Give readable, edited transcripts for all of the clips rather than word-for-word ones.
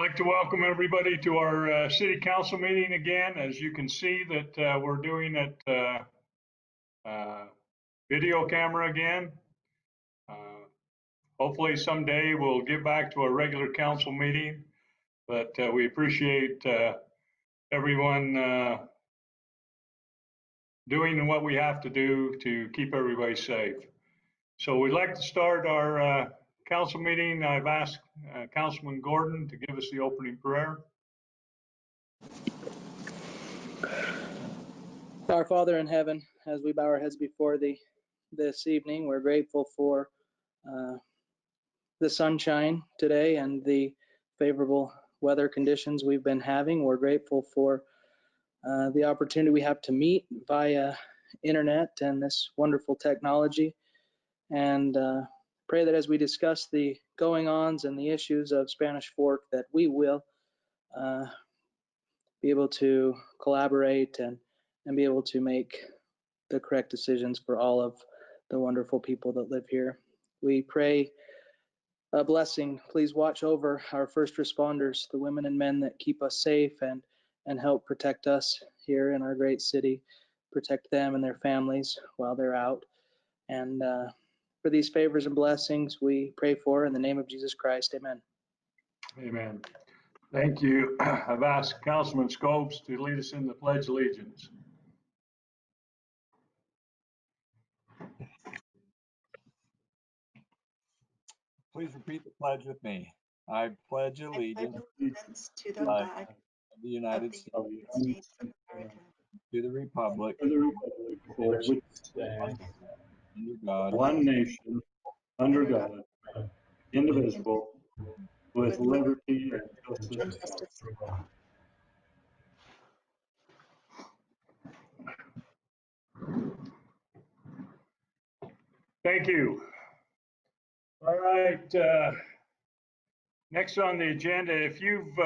I'd like to welcome everybody to our city council meeting again. As you can see that we're doing it video camera again. Hopefully someday we'll get back to our regular council meeting, but we appreciate everyone doing what we have to do to keep everybody safe. So we'd like to start our council meeting. I've asked Councilman Gordon to give us the opening prayer. Our Father in heaven, as we bow our heads before thee this evening, we're grateful for the sunshine today and the favorable weather conditions we've been having. We're grateful for the opportunity we have to meet via internet and this wonderful technology, and pray that as we discuss the going-ons and the issues of Spanish Fork, that we will be able to collaborate and be able to make the correct decisions for all of the wonderful people that live here. We pray a blessing. Please watch over our first responders, the women and men that keep us safe and help protect us here in our great city. Protect them and their families while they're out. And for these favors and blessings, we pray for in the name of Jesus Christ. Amen. Amen. Thank you. I've asked Councilman Scopes to lead us in the Pledge of Allegiance. Please repeat the pledge with me. I pledge allegiance to the flag of the United States of America, to the republic For which stands under God, one nation, under God, indivisible, with liberty and justice for all. Thank you. All right. Next on the agenda, if you've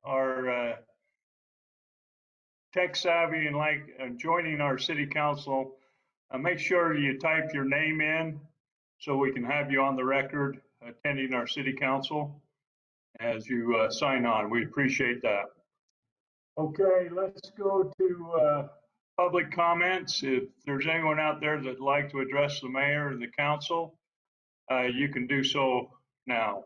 are tech savvy and like joining our city council, make sure you type your name in so we can have you on the record attending our city council as you sign on. We appreciate that. Okay, let's go to public comments. If there's anyone out there that'd like to address the mayor and the council, you can do so now.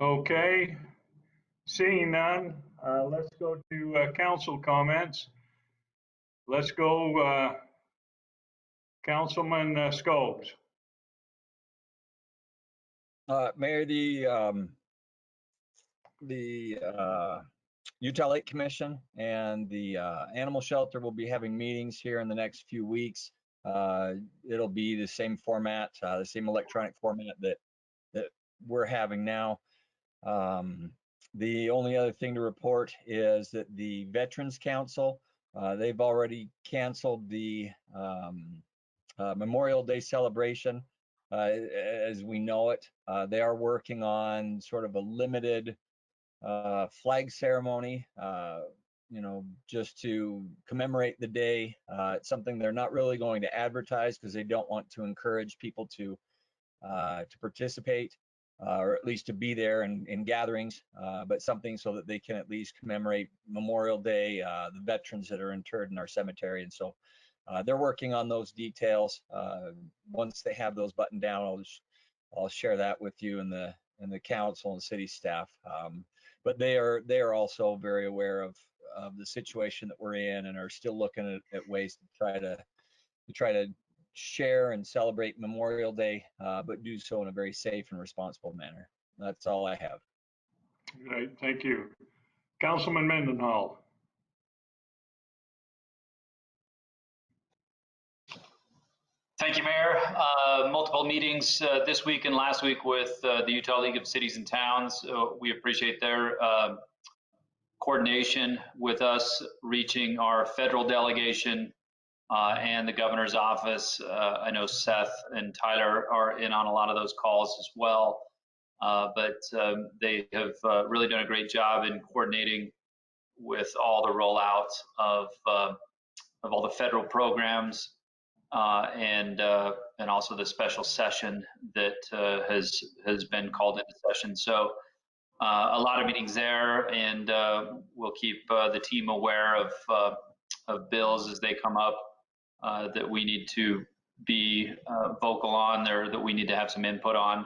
Okay, seeing none, let's go to council comments. Let's go, Councilman Scopes. Mayor, the Utah Lake Commission and the animal shelter will be having meetings here in the next few weeks. It'll be the same format, the same electronic format that we're having now. The only other thing to report is that the Veterans Council, they've already canceled the Memorial Day celebration as we know it. They are working on sort of a limited flag ceremony, just to commemorate the day. It's something they're not really going to advertise because they don't want to encourage people to participate. Or at least to be there in gatherings, but something so that they can at least commemorate Memorial Day, the veterans that are interred in our cemetery. And so they're working on those details. Once they have those buttoned down, I'll share that with you and the council and city staff. But they are also very aware of the situation that we're in and are still looking at ways to try to share and celebrate Memorial Day, but do so in a very safe and responsible manner. That's all I have. Great, thank you. Councilman Mendenhall. Thank you, Mayor. Multiple meetings this week and last week with the Utah League of Cities and Towns. We appreciate their coordination with us reaching our federal delegation and the governor's office. I know Seth and Tyler are in on a lot of those calls as well, but they have really done a great job in coordinating with all the rollout of all the federal programs, and also the special session that has been called into session. So a lot of meetings there, and we'll keep the team aware of bills as they come up that we need to be vocal on, or that we need to have some input on.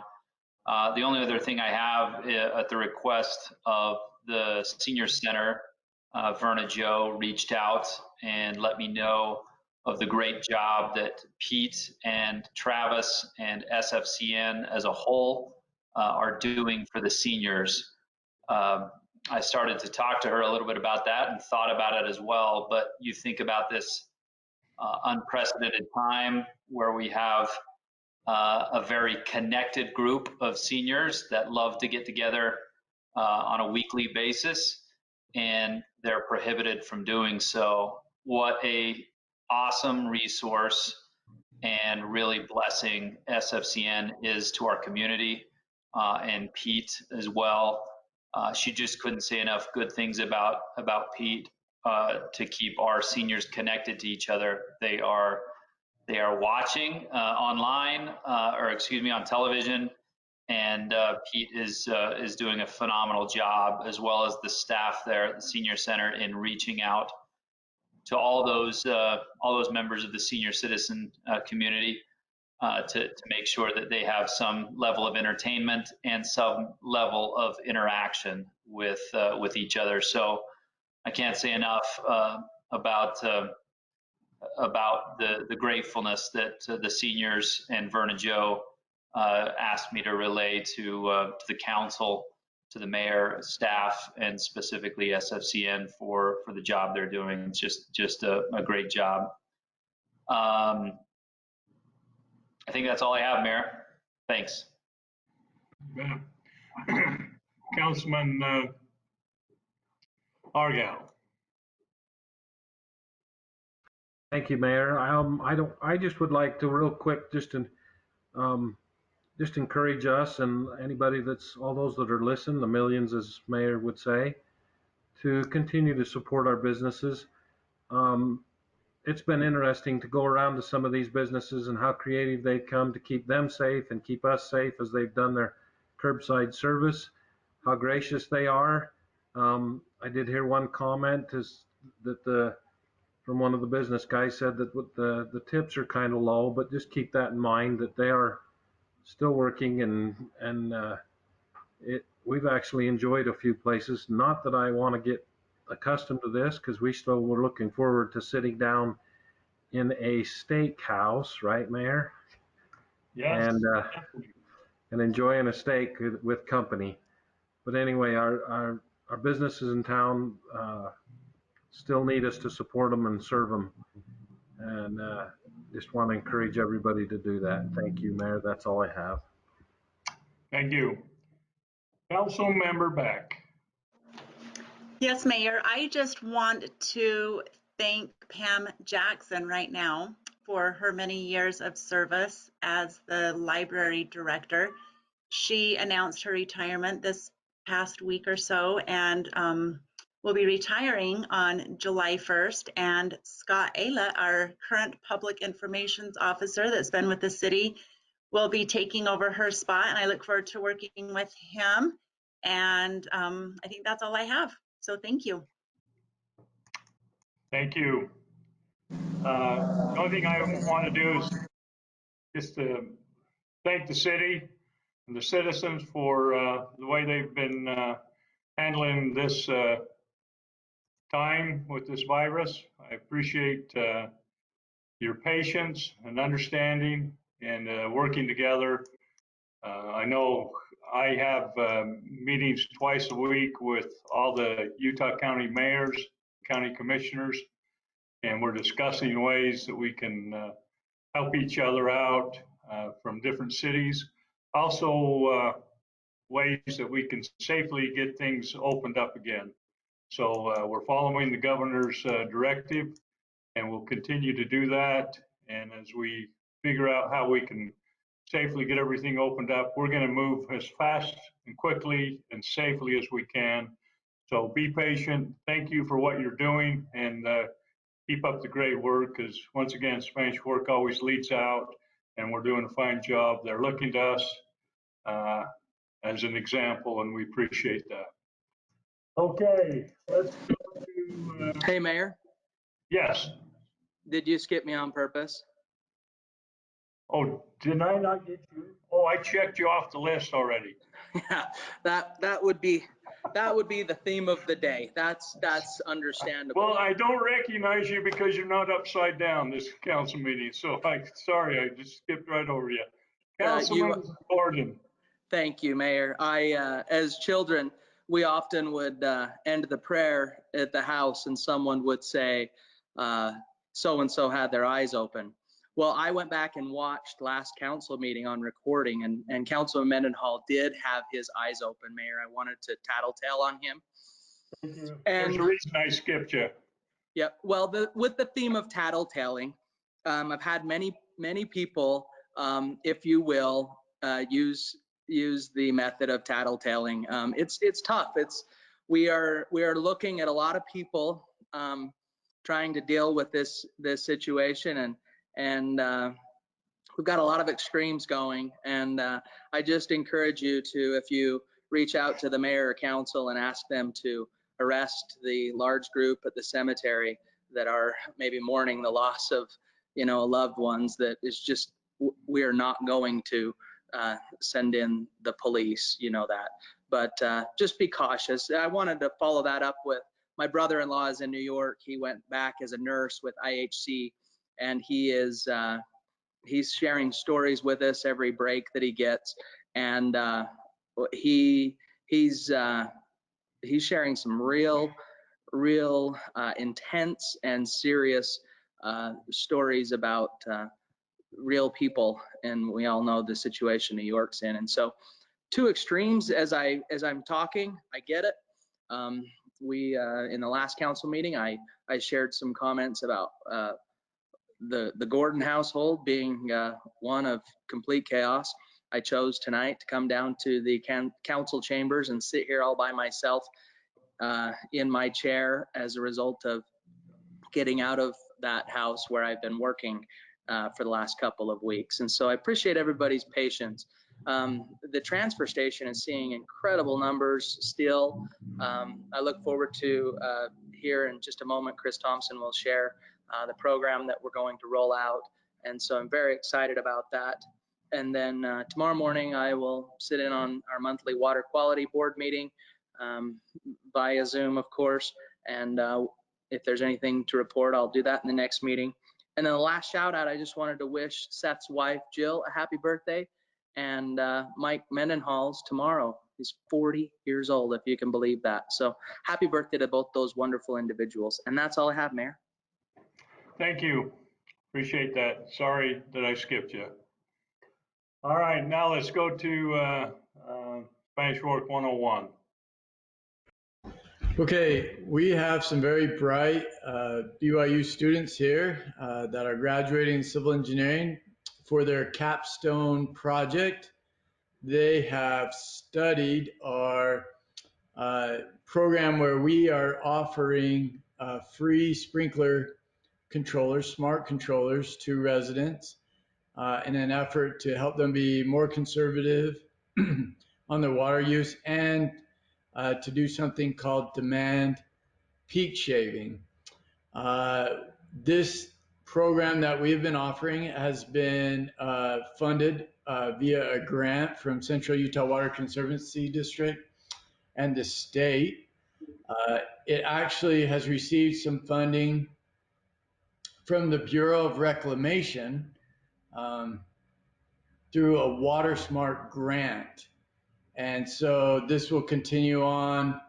The only other thing I have at the request of the Senior Center, Verna Joe reached out and let me know of the great job that Pete and Travis and SFCN as a whole are doing for the seniors. I started to talk to her a little bit about that and thought about it as well, but you think about this unprecedented time where we have a very connected group of seniors that love to get together on a weekly basis, and they're prohibited from doing so. What a awesome resource and really blessing SFCN is to our community, and Pete as well. She just couldn't say enough good things about Pete to keep our seniors connected to each other. They are watching online, or excuse me, on television, and Pete is doing a phenomenal job, as well as the staff there at the Senior Center, in reaching out to all those members of the senior citizen community to make sure that they have some level of entertainment and some level of interaction with each other. So I can't say enough about the gratefulness that the seniors and Verna Joe asked me to relay to the council, to the mayor, staff, and specifically SFCN for the job they're doing. It's just a great job. I think that's all I have, Mayor. Thanks. Yeah. Councilman Argyle. Thank you, Mayor. I just would like to real quick just encourage us and anybody all those that are listening, the millions, as Mayor would say, to continue to support our businesses. It's been interesting to go around to some of these businesses and how creative they come to keep them safe and keep us safe as they've done their curbside service, how gracious they are. I did hear one comment from one of the business guys said that the tips are kind of low, but just keep that in mind that they are still working, and we've actually enjoyed a few places. Not that I want to get accustomed to this, because we still were looking forward to sitting down in a steakhouse, right, Mayor? Yes. And enjoying a steak with company. But anyway, our businesses in town still need us to support them and serve them, and just want to encourage everybody to do that. Thank you, Mayor. That's all I have. Thank you. Council Member Beck. Yes, Mayor, I just want to thank Pam Jackson right now for her many years of service as the library director. She announced her retirement this past week or so, and will be retiring on July 1st. And Scott Ayla, our current public information officer that's been with the city, will be taking over her spot, and I look forward to working with him. And I think that's all I have. So thank you. Thank you. The only thing I want to do is just to thank the city and the citizens for the way they've been handling this time with this virus. I appreciate your patience and understanding and working together. I know I have meetings twice a week with all the Utah County mayors, county commissioners, and we're discussing ways that we can help each other out from different cities. Also, ways that we can safely get things opened up again. So we're following the governor's directive, and we'll continue to do that. And as we figure out how we can safely get everything opened up, we're going to move as fast and quickly and safely as we can. So be patient. Thank you for what you're doing, and keep up the great work, because once again, Spanish Fork always leads out, and we're doing a fine job. They're looking to us as an example, and we appreciate that. Okay, let's go to. Hey, Mayor, Yes. did you skip me on purpose? Oh, did I not get you? Oh, I checked you off the list already. Yeah, that would be the theme of the day. That's understandable. Well, I don't recognize you because you're not upside down this council meeting. So sorry, I just skipped right over you. Councilman Gordon. Thank you, Mayor. As children, we often would end the prayer at the house and someone would say, so-and-so had their eyes open. Well, I went back and watched last council meeting on recording, and Councilman Mendenhall did have his eyes open, Mayor. I wanted to tattletale on him. Thank you. And there's a reason I skipped you. yeah, well, with the theme of tattletaling, I've had many people, if you will, use the method of tattletaling. It's tough. We are looking at a lot of people trying to deal with this situation, and we've got a lot of extremes going. And I just encourage you to, if you reach out to the mayor or council and ask them to arrest the large group at the cemetery that are maybe mourning the loss of, loved ones, that is just, we are not going to send in the police, that. But just be cautious. I wanted to follow that up with my brother-in-law is in New York. He went back as a nurse with IHC, and he's sharing stories with us every break that he gets, and he's sharing some real intense and serious stories about real people, and we all know the situation New York's in. And so, two extremes as I'm talking, I get it. We in the last council meeting, I shared some comments about the Gordon household being one of complete chaos. I chose tonight to come down to the council chambers and sit here all by myself in my chair as a result of getting out of that house where I've been working for the last couple of weeks. And so I appreciate everybody's patience. The transfer station is seeing incredible numbers still. I look forward to here in just a moment, Chris Thompson will share the program that we're going to roll out. And so I'm very excited about that. And then tomorrow morning, I will sit in on our monthly water quality board meeting via Zoom, of course. And if there's anything to report, I'll do that in the next meeting. And then the last shout out, I just wanted to wish Seth's wife, Jill, a happy birthday. And Mike Mendenhall's tomorrow. He's 40 years old, if you can believe that. So happy birthday to both those wonderful individuals. And that's all I have, Mayor. Thank you. Appreciate that. Sorry that I skipped you. All right, now let's go to Spanish Fork 101. Okay, we have some very bright BYU students here that are graduating civil engineering for their capstone project. They have studied our program where we are offering free sprinkler controllers, smart controllers to residents in an effort to help them be more conservative on their water use and to do something called demand peak shaving. This program that we've been offering has been funded via a grant from Central Utah Water Conservancy District and the state. It actually has received some funding from the Bureau of Reclamation through a Water Smart grant. And so this will continue on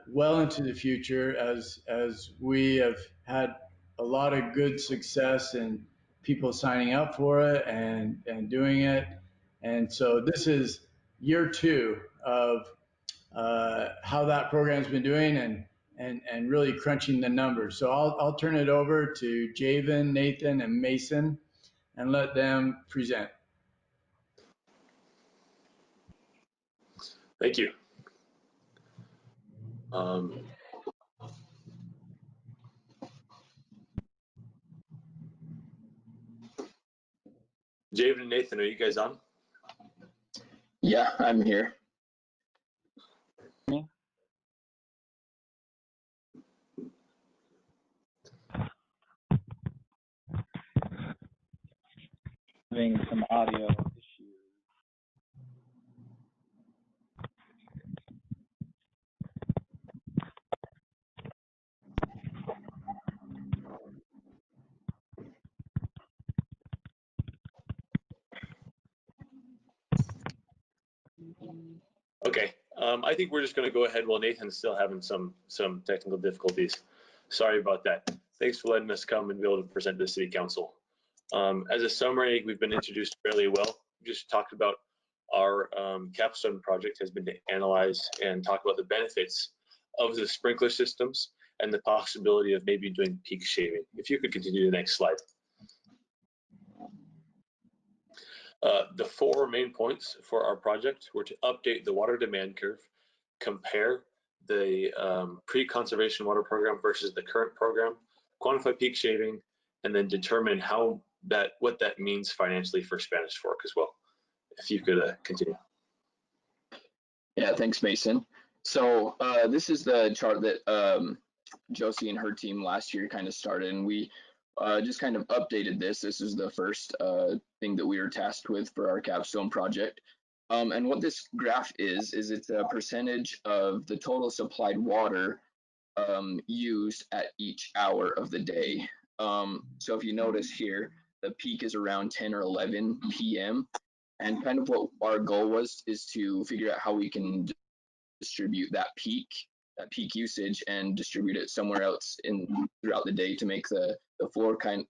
well into the future as we have had a lot of good success in people signing up for it and doing it. And so this is year 2 of how that program's been doing and really crunching the numbers. So I'll turn it over to Javen, Nathan, and Mason and let them present. Thank you. Javen and Nathan, are you guys on? Yeah, I'm here. Having some audio issues. Okay, I think we're just going to go ahead while Nathan's still having some technical difficulties. Sorry about that. Thanks for letting us come and be able to present to the City Council. As a summary, we've been introduced fairly well. We just talked about our capstone project has been to analyze and talk about the benefits of the sprinkler systems and the possibility of maybe doing peak shaving. If you could continue to the next slide. The four main points for our project were to update the water demand curve, compare the pre-conservation water program versus the current program, quantify peak shaving, and then determine what that means financially for Spanish Fork as well. If you could continue. Yeah, thanks, Mason. So this is the chart that Josie and her team last year kind of started, and we just kind of updated this. This is the first thing that we were tasked with for our capstone project. And what this graph is it's a percentage of the total supplied water used at each hour of the day. So if you notice here, the peak is around 10 or 11 p.m. And kind of what our goal was is to figure out how we can distribute that peak usage and distribute it somewhere else throughout the day to make the flow kind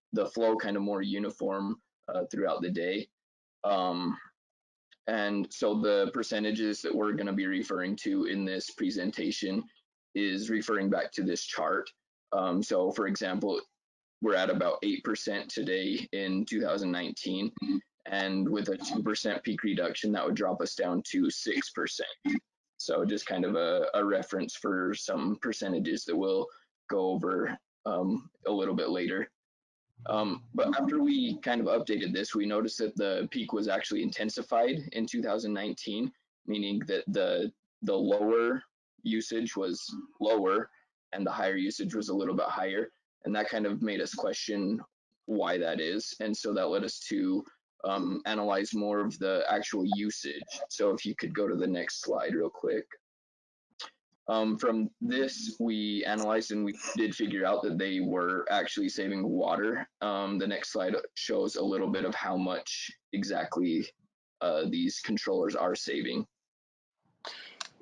of more uniform throughout the day. And so the percentages that we're going to be referring to in this presentation is referring back to this chart. So for example, we're at about 8% today in 2019, and with a 2% peak reduction, that would drop us down to 6%. So just kind of a reference for some percentages that we'll go over a little bit later. But after we kind of updated this, we noticed that the peak was actually intensified in 2019, meaning that the lower usage was lower and the higher usage was a little bit higher. And that kind of made us question why that is. And so that led us to analyze more of the actual usage. So if you could go to the next slide real quick. From this, we analyzed and we did figure out that they were actually saving water. The next slide shows a little bit of how much exactly these controllers are saving.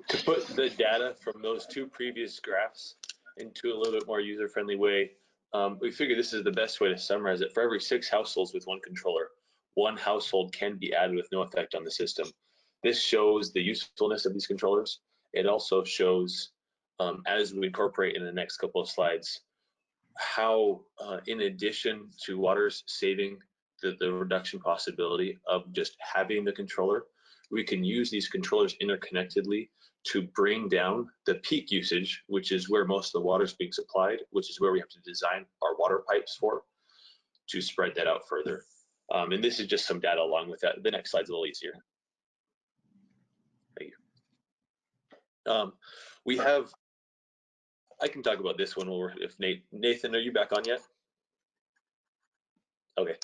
To put the data from those two previous graphs into a little bit more user-friendly way, we figured this is the best way to summarize it. For every 6 households with one controller, 1 household can be added with no effect on the system. This shows the usefulness of these controllers. It also shows, as we incorporate in the next couple of slides, how in addition to water's saving the reduction possibility of just having the controller, we can use these controllers interconnectedly to bring down the peak usage, which is where most of the water is being supplied, which is where we have to design our water pipes for, to spread that out further. And this is just some data along with that. The next slide's a little easier. Thank you. We have, I can talk about this one if Nathan, are you back on yet? Okay.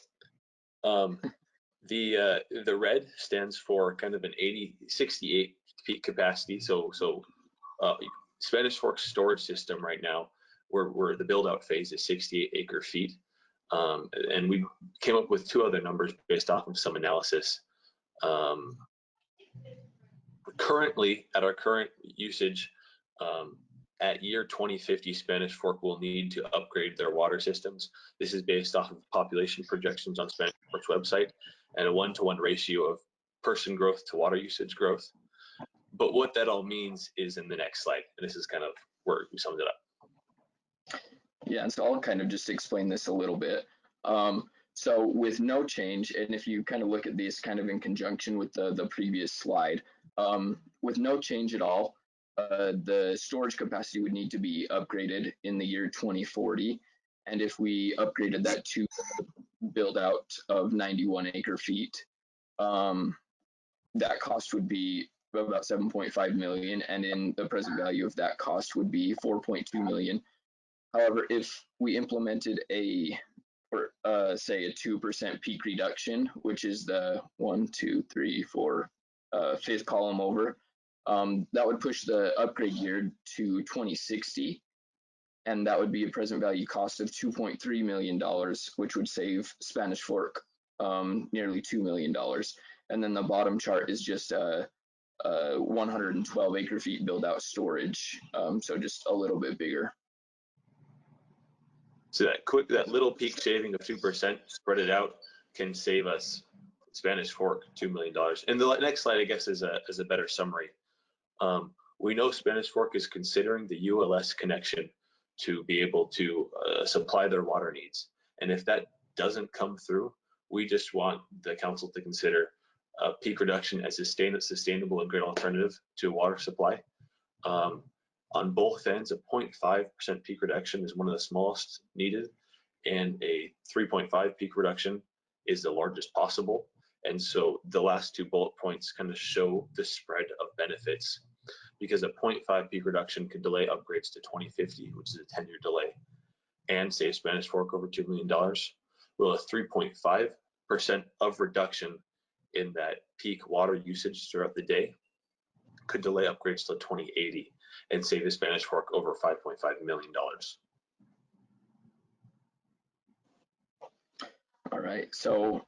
The red stands for kind of an 68 peak capacity. So Spanish Fork storage system right now, where the build out phase is 68 acre feet. And we came up with 2 other numbers based off of some analysis. Currently, at our current usage, at year 2050, Spanish Fork will need to upgrade their water systems. This is based off of population projections on Spanish Fork's website and a 1-to-1 ratio of person growth to water usage growth. But what that all means is in the next slide, and this is kind of where we summed it up. Yeah, and so I'll kind of just explain this a little bit. So with no change, and if you kind of look at this kind of in conjunction with the previous slide, with no change at all, the storage capacity would need to be upgraded in the year 2040. And if we upgraded that to build out of 91 acre feet. That cost would be about 7.5 million, and in the present value of that cost would be 4.2 million. However, if we implemented a, or say a 2% peak reduction, which is the 5th column over, that would push the upgrade year to 2060, and that would be a present value cost of $2.3 million, which would save Spanish Fork nearly $2 million. And then the bottom chart is just 112 acre feet build out storage, so just a little bit bigger. So that little peak saving of 2% spread it out can save us Spanish Fork $2 million. And the next slide, I guess, is a better summary. We know Spanish Fork is considering the ULS connection to be able to supply their water needs. And if that doesn't come through, we just want the council to consider a peak reduction as a sustainable and great alternative to water supply. On both ends, a 0.5% peak reduction is one of the smallest needed, and a 3.5 peak reduction is the largest possible. And so the last two bullet points kind of show the spread of benefits, because a 0.5 peak reduction could delay upgrades to 2050, which is a 10-year delay, and save Spanish Fork over $2 million. Well, a 3.5% of reduction in that peak water usage throughout the day could delay upgrades till 2080 and save the Spanish Fork over $5.5 million. All right, so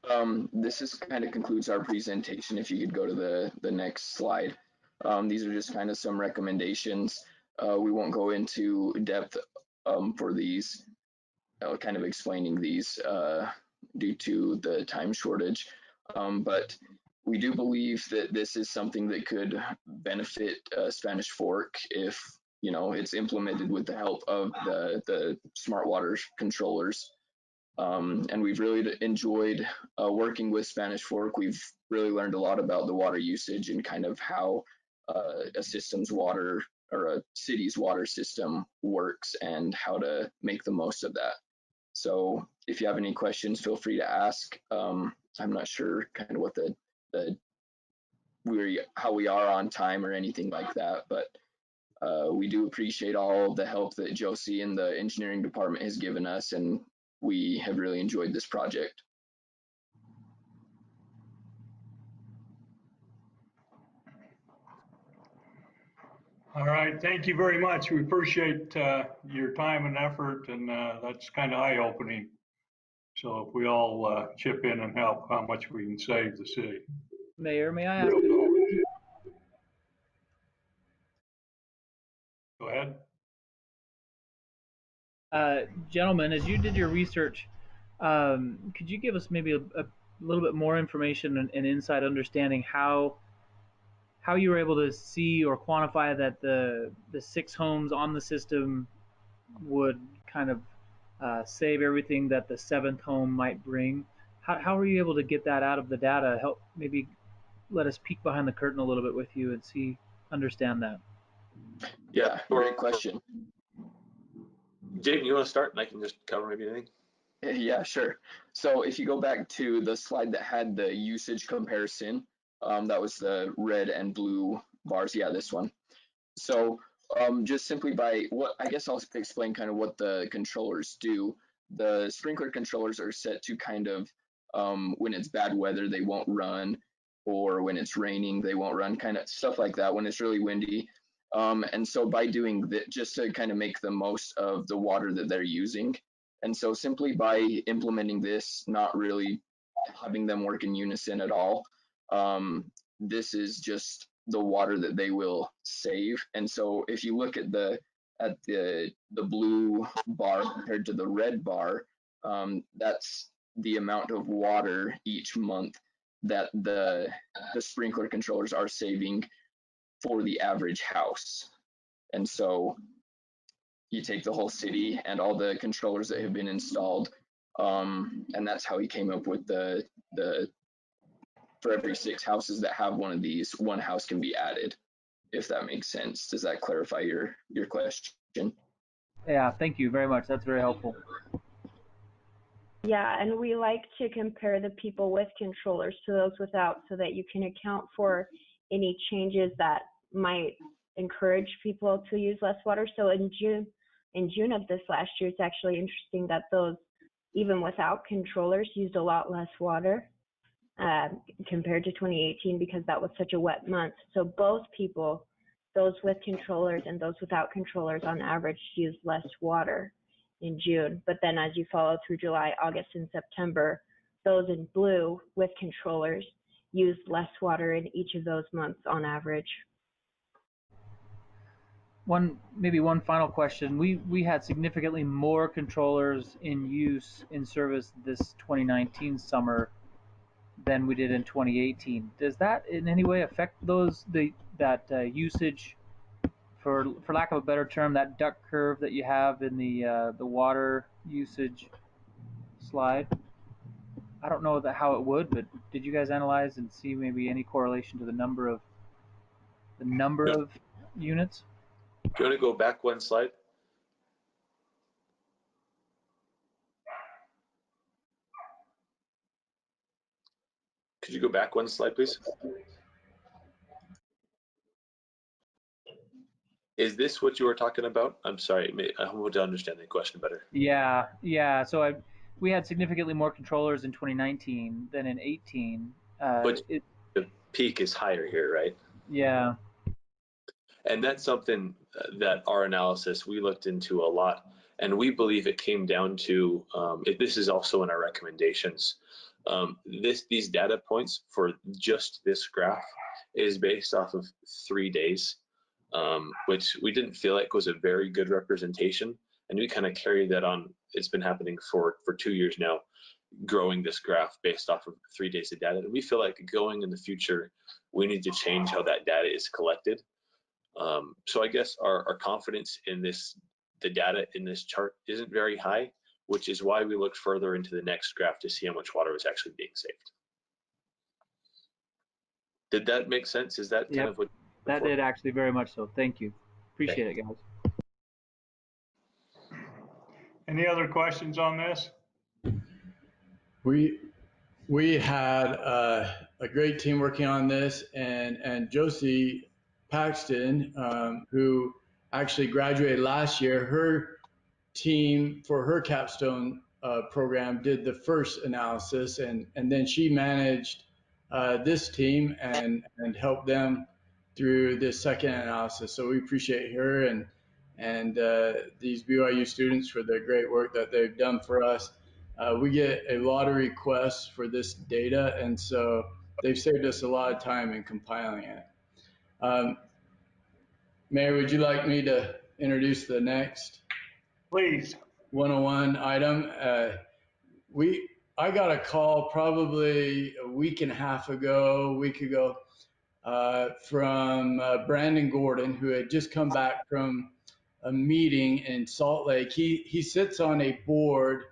this is kind of concludes our presentation. If you could go to the next slide. These are just kind of some recommendations. We won't go into depth for these, kind of explaining these due to the time shortage, but we do believe that this is something that could benefit Spanish Fork if, you know, it's implemented with the help of the smart water controllers. And we've really enjoyed working with Spanish Fork. We've really learned a lot about the water usage and kind of how a system's water or a city's water system works and how to make the most of that. So if you have any questions, feel free to ask. I'm not sure kind of what how we are on time or anything like that, but we do appreciate all the help that Josie and the engineering department has given us, and we have really enjoyed this project. All right, thank you very much. We appreciate your time and effort, and that's kind of eye-opening. So if we all chip in and help, how much we can save the city. Mayor, may I ask? Go ahead. Gentlemen, as you did your research, could you give us maybe a little bit more information and inside understanding how you were able to see or quantify that the 6 homes on the system would kind of save everything that the 7th home might bring? How were you able to get that out of the data? Help maybe let us peek behind the curtain a little bit with you and understand that. Yeah, great question. Jaden, you want to start, and I can just cover maybe anything? Yeah, sure. So if you go back to the slide that had the usage comparison, that was the red and blue bars. Yeah, this one. So just simply by I guess I'll explain kind of what the controllers do. The sprinkler controllers are set to kind of, when it's bad weather, they won't run, or when it's raining, they won't run, kind of stuff like that, when it's really windy. And so by doing that, just to kind of make the most of the water that they're using. And so simply by implementing this, not really having them work in unison at all, this is just the water that they will save. And so if you look at the blue bar compared to the red bar, that's the amount of water each month that the sprinkler controllers are saving for the average house. And so you take the whole city and all the controllers that have been installed, and that's how he came up with the for every 6 houses that have one of these, 1 house can be added, if that makes sense. Does that clarify your question? Yeah, thank you very much. That's very helpful. Yeah, and we like to compare the people with controllers to those without so that you can account for any changes that might encourage people to use less water. So in June of this last year, it's actually interesting that those even without controllers used a lot less water compared to 2018 because that was such a wet month. So both people, those with controllers and those without controllers on average used less water in June. But then as you follow through July, August, and September, those in blue with controllers used less water in each of those months on average. Maybe one final question. We had significantly more controllers in use in service this 2019 summer than we did in 2018. Does that in any way affect that usage, for lack of a better term, that duck curve that you have in the water usage slide? I don't know how it would, but did you guys analyze and see maybe any correlation to the number of units? Do you want to go back one slide? Could you go back one slide, please? Is this what you were talking about? I'm sorry, I hope to understand the question better. Yeah. So we had significantly more controllers in 2019 than in 18. But the peak is higher here, right? Yeah. And that's something that our analysis, we looked into a lot, and we believe it came down to, this is also in our recommendations, these data points for just this graph is based off of 3 days, which we didn't feel like was a very good representation. And we kind of carried that on. It's been happening for 2 years now, growing this graph based off of 3 days of data. And we feel like going in the future, we need to change how that data is collected. So I guess our confidence in the data in this chart isn't very high, which is why we looked further into the next graph to see how much water was actually being saved. Did that make sense? Is that kind of what? That did actually, very much so. Thank you. Appreciate it, guys. Any other questions on this? We had a great team working on this, and Josie Paxton, who actually graduated last year, her team for her capstone program did the first analysis, and then she managed this team and helped them through this second analysis. So we appreciate her and these BYU students for the great work that they've done for us. We get a lot of requests for this data, and so they've saved us a lot of time in compiling it. Mayor, would you like me to introduce the next? Please. 101 item. I got a call probably a week ago, from Brandon Gordon, who had just come back from a meeting in Salt Lake. He sits on a board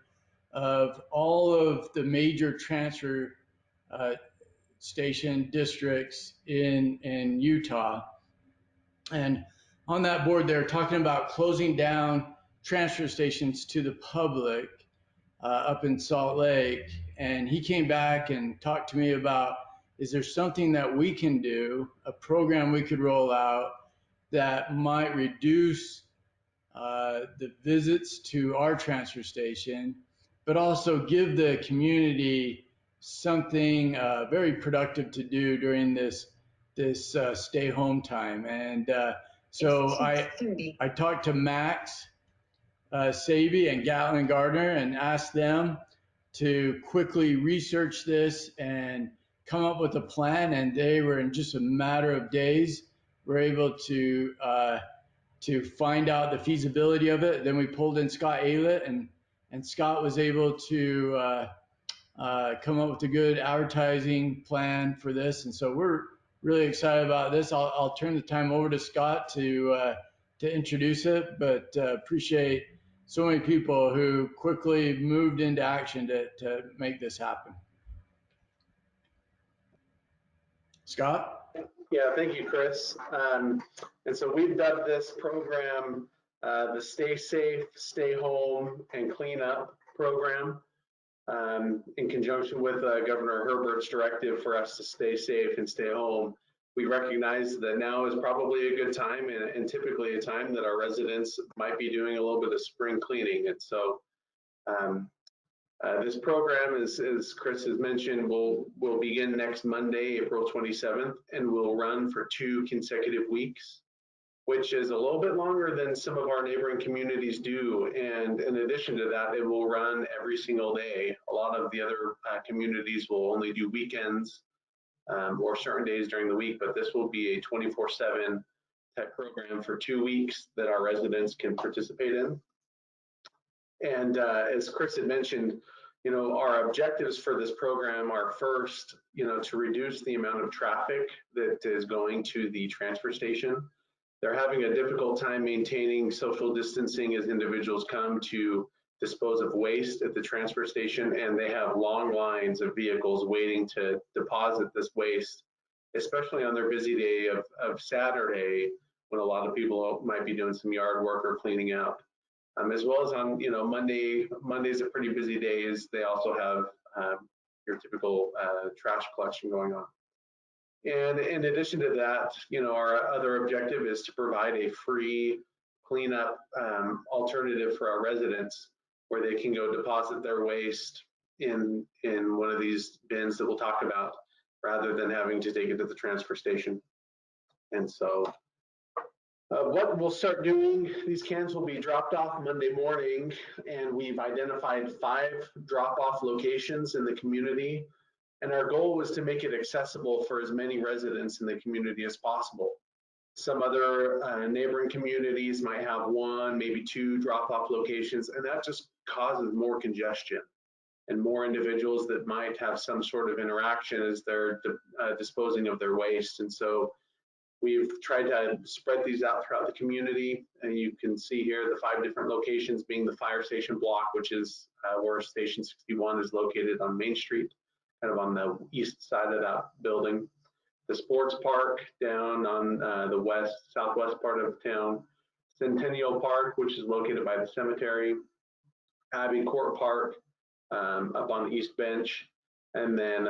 of all of the major transfer station districts in Utah. And on that board, they're talking about closing down transfer stations to the public up in Salt Lake. And he came back and talked to me about, is there something that we can do, a program we could roll out that might reduce the visits to our transfer station, but also give the community something very productive to do during this stay home time. And so I talked to Max Saby and Gatlin Gardner and asked them to quickly research this and come up with a plan. And they were, in just a matter of days, were able to find out the feasibility of it. Then we pulled in Scott Aylett, and Scott was able to come up with a good advertising plan for this. And so we're really excited about this. I'll turn the time over to Scott to introduce it, but appreciate so many people who quickly moved into action to make this happen. Scott? Yeah, thank you, Chris. And so we've dubbed this program the Stay Safe, Stay Home, and Clean Up program. in conjunction with Governor Herbert's directive for us to stay safe and stay home, we recognize that now is probably a good time and typically a time that our residents might be doing a little bit of spring cleaning. And so this program, as Chris has mentioned, will begin next Monday, April 27th, and will run for 2 consecutive weeks, which is a little bit longer than some of our neighboring communities do. And in addition to that, it will run every single day. A lot of the other communities will only do weekends or certain days during the week, but this will be a 24/7 type program for 2 weeks that our residents can participate in. And as Chris had mentioned, you know, our objectives for this program are first, you know, to reduce the amount of traffic that is going to the transfer station. They're having a difficult time maintaining social distancing as individuals come to dispose of waste at the transfer station, and they have long lines of vehicles waiting to deposit this waste, especially on their busy day of Saturday, when a lot of people might be doing some yard work or cleaning out. As well as on, you know, Monday's a pretty busy day. They also have your typical trash collection going on. And in addition to that, you know, our other objective is to provide a free cleanup alternative for our residents, where they can go deposit their waste in one of these bins that we'll talk about, rather than having to take it to the transfer station. And so what we'll start doing, these cans will be dropped off Monday morning, and we've identified 5 drop-off locations in the community. And our goal was to make it accessible for as many residents in the community as possible. Some other neighboring communities might have 1, maybe 2 drop-off locations, and that just causes more congestion and more individuals that might have some sort of interaction as they're disposing of their waste. And so we've tried to spread these out throughout the community, and you can see here the 5 different locations, being the fire station block, which is where Station 61 is located on Main Street, kind of on the east side of that building. The sports park down on the southwest part of town. Centennial Park, which is located by the cemetery. Abbey Court Park up on the east bench. And then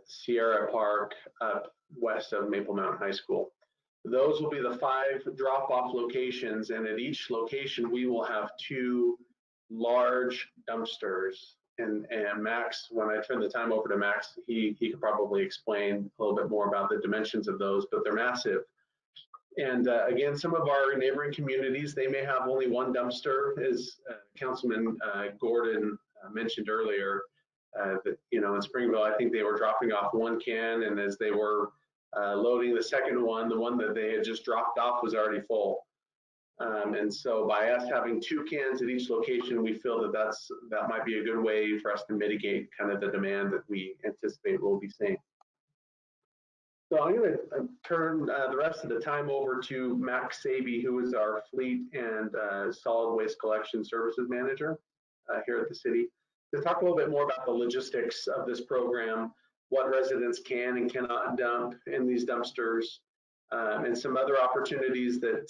Sierra Park up west of Maple Mountain High School. Those will be the 5 drop-off locations, and at each location we will have 2 large dumpsters. And Max, when I turn the time over to Max, he could probably explain a little bit more about the dimensions of those, but they're massive. And again, some of our neighboring communities, they may have only 1 dumpster, as Councilman Gordon mentioned earlier. That, you know, in Springville, I think they were dropping off 1 can, and as they were loading the second one, the one that they had just dropped off was already full. And so by us having 2 cans at each location, we feel that that might be a good way for us to mitigate kind of the demand that we anticipate we'll be seeing. So I'm going to turn the rest of the time over to Max Saby, who is our Fleet and Solid Waste Collection Services Manager here at the city, to talk a little bit more about the logistics of this program, what residents can and cannot dump in these dumpsters, and some other opportunities that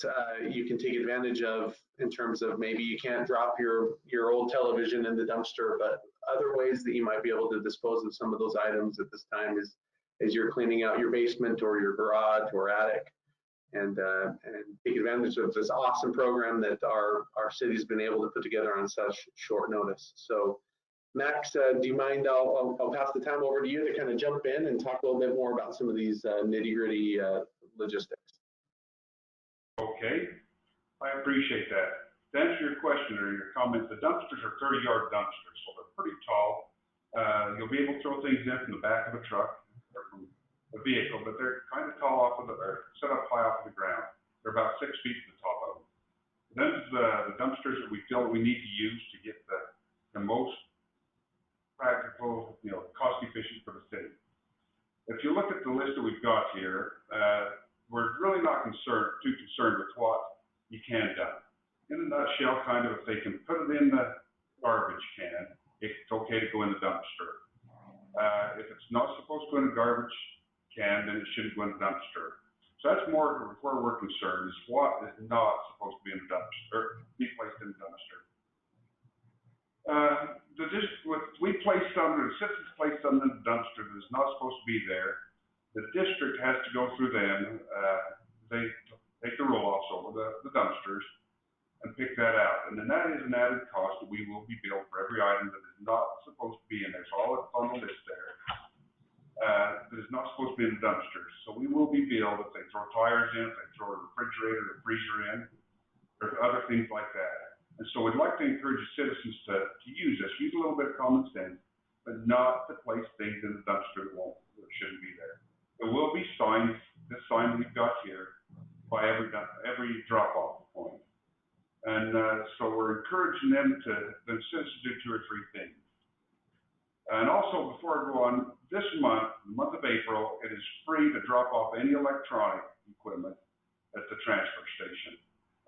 you can take advantage of in terms of maybe you can't drop your old television in the dumpster, but other ways that you might be able to dispose of some of those items at this time as you're cleaning out your basement or your garage or attic, and take advantage of this awesome program that our city's been able to put together on such short notice. So Max, do you mind? I'll pass the time over to you to kind of jump in and talk a little bit more about some of these nitty-gritty logistics. Okay, I appreciate that. To answer your question or your comment, the dumpsters are 30-yard dumpsters, so they're pretty tall. You'll be able to throw things in from the back of a truck or from a vehicle, but they're kind of tall or set up high off of the ground. They're about 6 feet to the top of them. Then the dumpsters that we feel that we need to use to get the most practical, cost efficient for the city. If you look at the list that we've got here, we're really not too concerned with what you can dump. In a nutshell, kind of, if they can put it in the garbage can, it's okay to go in the dumpster. If it's not supposed to go in the garbage can, then it shouldn't go in the dumpster. So that's more where we're concerned, is what is not supposed to be in the dumpster, be placed in the dumpster. What we placed under, the citizens placed under the dumpster that is not supposed to be there. The district has to go through them. They take the roll-offs over the dumpsters and pick that out. And then that is an added cost that we will be billed for every item that is not supposed to be in there. So all that's on the list there, that is not supposed to be in the dumpsters. So we will be billed if they throw tires in, if they throw a refrigerator or freezer in, or other things like that. And so we'd like to encourage the citizens to use this, use a little bit of common sense, but not to place things in the dumpster that shouldn't be there. There will be signs, this sign we've got here, by every drop-off point. And so we're encouraging the citizens to do 2 or 3 things. And also, before I go on, this month, the month of April, it is free to drop off any electronic equipment at the transfer station.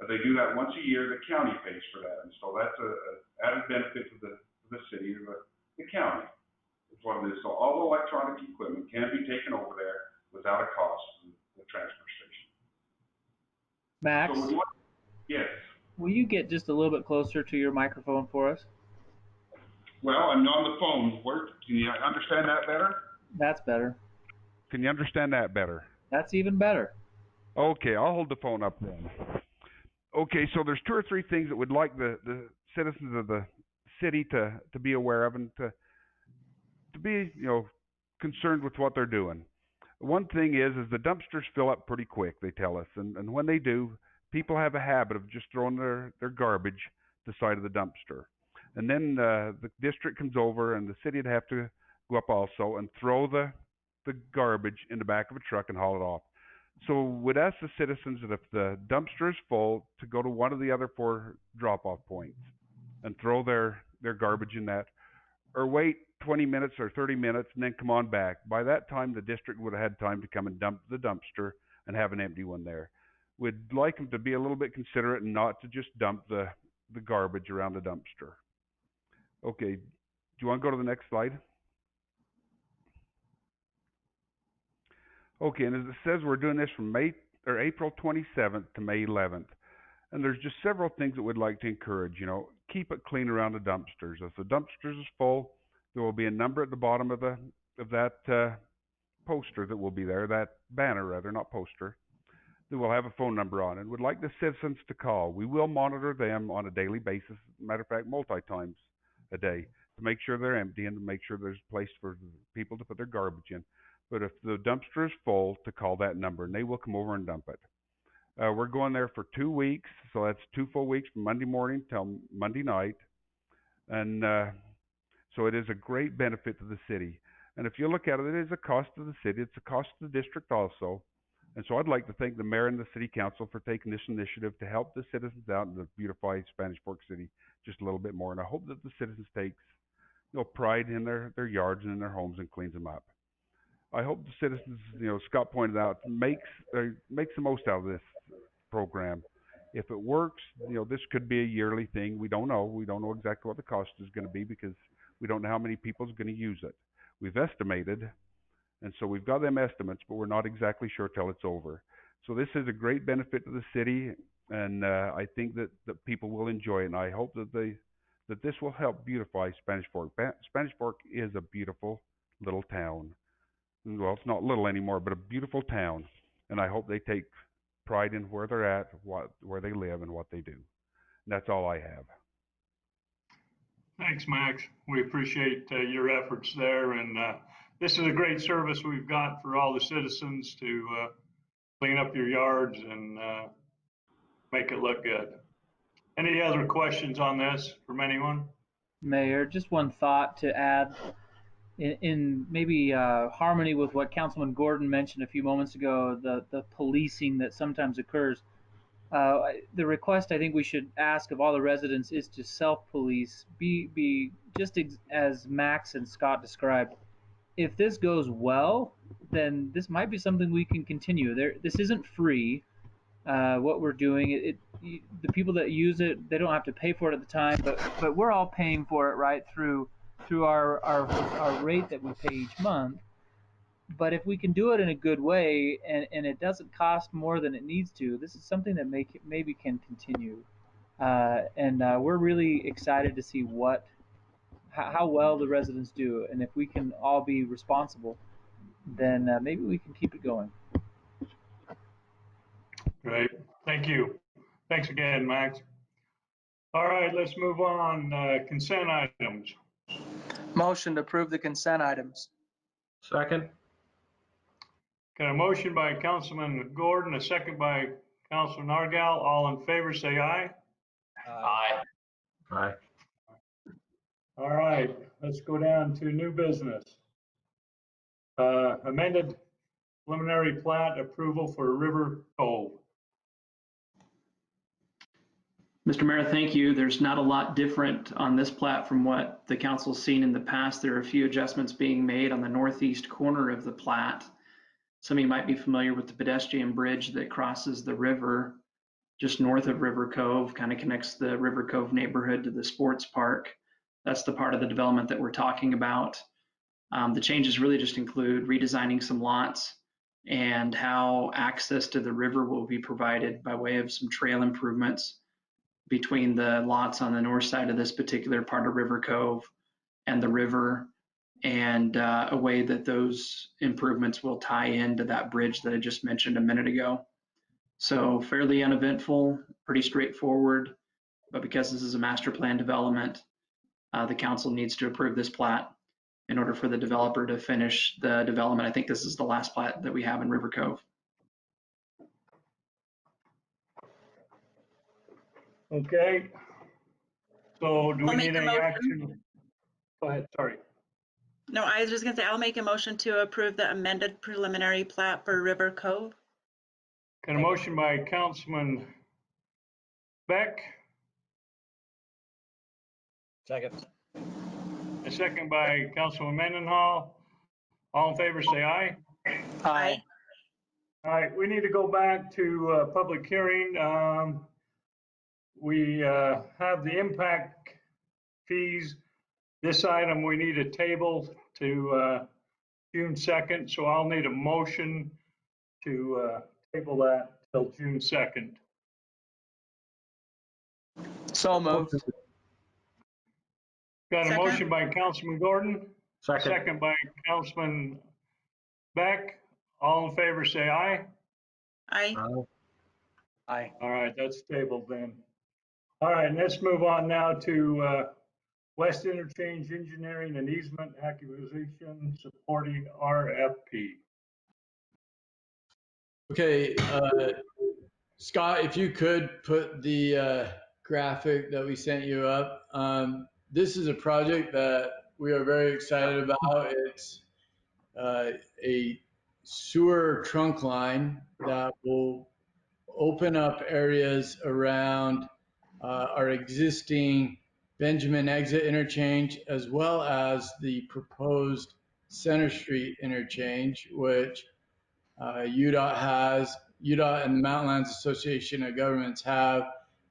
They do that once a year. The county pays for that, and so that's an added benefit to the city, the county. It's what it is. So all the electronic equipment can be taken over there without a cost from the transfer station. Max, So yes. will you get just a little bit closer to your microphone for us? Well, I'm on the phone. Can you understand that better? That's better. Can you understand that better? That's even better. Okay, I'll hold the phone up then. Okay, so there's 2 or 3 things that we'd like the citizens of the city to be aware of and to be, concerned with what they're doing. One thing is the dumpsters fill up pretty quick, they tell us, and when they do, people have a habit of just throwing their garbage to the side of the dumpster. And then the district comes over and the city would have to go up also and throw the garbage in the back of a truck and haul it off. So we'd ask the citizens that if the dumpster is full, to go to one of the other 4 drop-off points and throw their garbage in that, or wait 20 minutes or 30 minutes and then come on back. By that time, the district would have had time to come and dump the dumpster and have an empty one there. We'd like them to be a little bit considerate and not to just dump the garbage around the dumpster. Okay, do you want to go to the next slide? Okay, and as it says, we're doing this from April 27th to May 11th. And there's just several things that we'd like to encourage. Keep it clean around the dumpsters. If the dumpsters is full, there will be a number at the bottom of that poster that will be there, that banner rather, not poster, that will have a phone number on it. We'd like the citizens to call. We will monitor them on a daily basis, matter of fact, multi-times a day, to make sure they're empty and to make sure there's a place for people to put their garbage in. But if the dumpster is full, to call that number, and they will come over and dump it. We're going there for 2 weeks, so that's 2 full weeks from Monday morning till Monday night. And so it is a great benefit to the city. And if you look at it, it is a cost to the city. It's a cost to the district also. And so I'd like to thank the mayor and the city council for taking this initiative to help the citizens out and to beautify Spanish Fork City just a little bit more. And I hope that the citizens take pride in their yards and in their homes and cleans them up. I hope the citizens, Scott pointed out, makes the most out of this program. If it works, this could be a yearly thing. We don't know. We don't know exactly what the cost is going to be because we don't know how many people is going to use it. We've estimated, and so we've got them estimates, but we're not exactly sure till it's over. So this is a great benefit to the city, and I think that people will enjoy it. And I hope that this will help beautify Spanish Fork. Spanish Fork is a beautiful little town. Well, it's not little anymore, but a beautiful town. And I hope they take pride in where they're at, where they live, and what they do. And that's all I have. Thanks, Max. We appreciate your efforts there. And this is a great service we've got for all the citizens to clean up your yards and make it look good. Any other questions on this from anyone? Mayor, just one thought to add. In maybe harmony with what Councilman Gordon mentioned a few moments ago, the policing that sometimes occurs. The request I think we should ask of all the residents is to self-police, be just as Max and Scott described. If this goes well, then this might be something we can continue. This isn't free. What we're doing, the people that use it, they don't have to pay for it at the time, but we're all paying for it right through our rate that we pay each month. But if we can do it in a good way and it doesn't cost more than it needs to, this is something that maybe can continue. And we're really excited to see what how well the residents do. And if we can all be responsible, then maybe we can keep it going. Great. Thank you. Thanks again, Max. All right, let's move on. Consent items. Motion to approve the consent items. Second. Got a motion by Councilman Gordon, a second by Councilman Argal. All in favor, say aye. Aye. Aye. All right, let's go down to new business. Amended preliminary plat approval for River Cove. Mr. Mayor, thank you. There's not a lot different on this plat from what the council's seen in the past. There are a few adjustments being made on the northeast corner of the plat. Some of you might be familiar with the pedestrian bridge that crosses the river just north of River Cove, kind of connects the River Cove neighborhood to the sports park. That's the part of the development that we're talking about. The changes really just include redesigning some lots and how access to the river will be provided by way of some trail improvements between the lots on the north side of this particular part of River Cove and the river, and a way that those improvements will tie into that bridge that I just mentioned a minute ago. So fairly uneventful, pretty straightforward, but because this is a master plan development, the council needs to approve this plat in order for the developer to finish the development. I think this is the last plat that we have in River Cove. Okay. So do we I'll make need a any motion. action? Go ahead, sorry. No, I was just gonna say, I'll make a motion to approve the amended preliminary plat for River Cove. Got a motion by Councilman Beck, Second. a second by Councilman Mendenhall. All in favor, say aye. Aye. All right, we need to go back to public hearing. We have the impact fees. This item we need a table to June 2nd, so I'll need a motion to table that till June 2nd. So moved. Got a Second. motion by Councilman Gordon, Second. second by Councilman Beck. All in favor, say aye. Aye. Aye. All right, that's tabled then. All right, and let's move on now to West Interchange Engineering and Easement Acquisition supporting RFP. Okay, Scott, if you could put the graphic that we sent you up. This is a project that we are very excited about. It's a sewer trunk line that will open up areas around our existing Benjamin exit interchange, as well as the proposed Center Street interchange, which UDOT and the Mountainlands Association of Governments have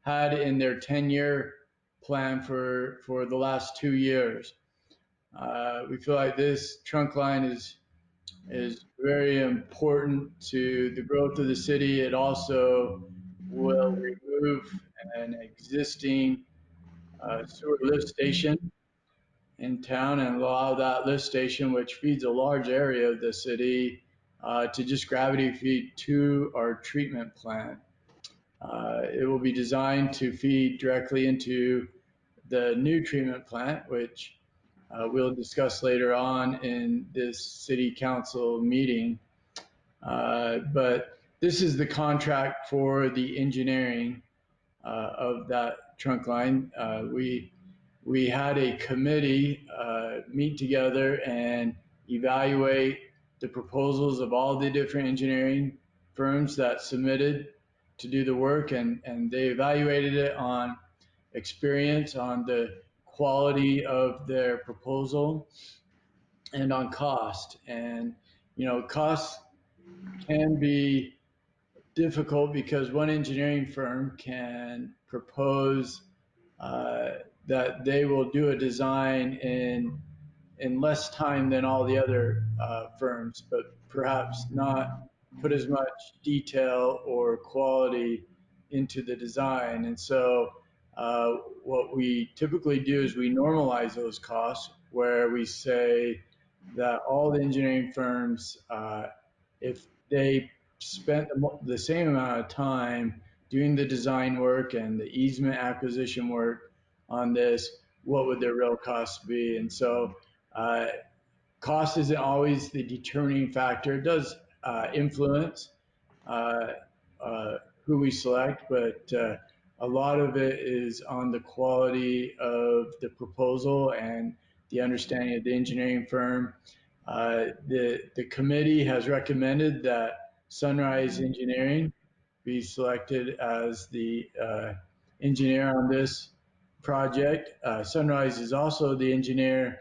had in their 10-year plan for the last 2 years. We feel like this trunk line is very important to the growth of the city. It also will remove an existing sewer lift station in town and allow that lift station, which feeds a large area of the city, to just gravity feed to our treatment plant. It will be designed to feed directly into the new treatment plant, which we'll discuss later on in this city council meeting. But this is the contract for the engineering of that trunk line. We had a committee meet together and evaluate the proposals of all the different engineering firms that submitted to do the work, and they evaluated it on experience, on the quality of their proposal, and on cost. And costs can be difficult because one engineering firm can propose that they will do a design in less time than all the other firms, but perhaps not put as much detail or quality into the design. And so what we typically do is we normalize those costs, where we say that all the engineering firms, if they spent the same amount of time doing the design work and the easement acquisition work on this, what would their real costs be? And so cost isn't always the determining factor. It does influence uh, who we select, but a lot of it is on the quality of the proposal and the understanding of the engineering firm. The committee has recommended that Sunrise Engineering be selected as the engineer on this project. Sunrise is also the engineer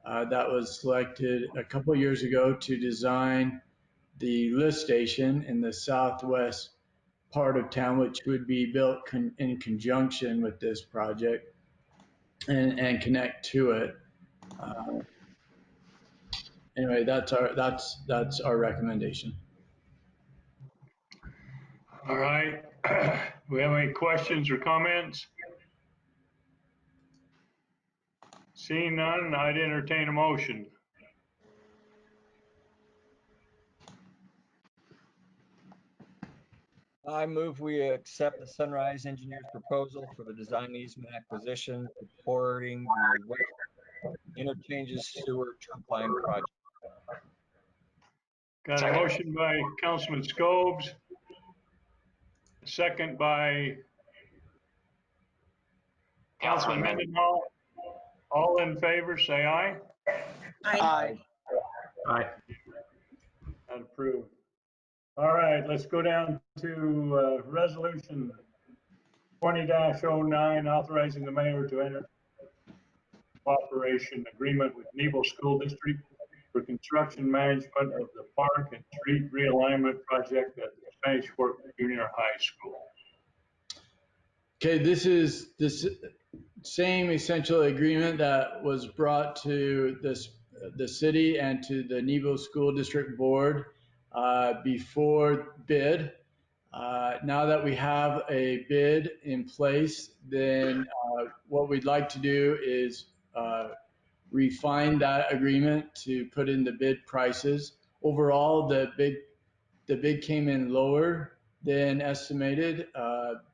that was selected a couple years ago to design the lift station in the southwest part of town, which would be built in conjunction with this project and connect to it. Anyway, that's our recommendation. All right. Do we have any questions or comments? Seeing none, I'd entertain a motion. I move we accept the Sunrise Engineers proposal for the design easement acquisition supporting the West Interchanges Sewer Trunk Line project. Got a motion by Councilman Scobes, second by Councilman Mendenhall. All in favor, say aye. Aye. Aye. Not approved. All right, let's go down to resolution 20-09, authorizing the mayor to enter cooperation agreement with Nebo School District for construction management of the park and street realignment project at the Spanish Fork Junior High School. Okay, this is this same essential agreement that was brought to the city and to the Nebo School District Board before bid. Now that we have a bid in place, then what we'd like to do is refine that agreement to put in the bid prices. Overall, the bid came in lower than estimated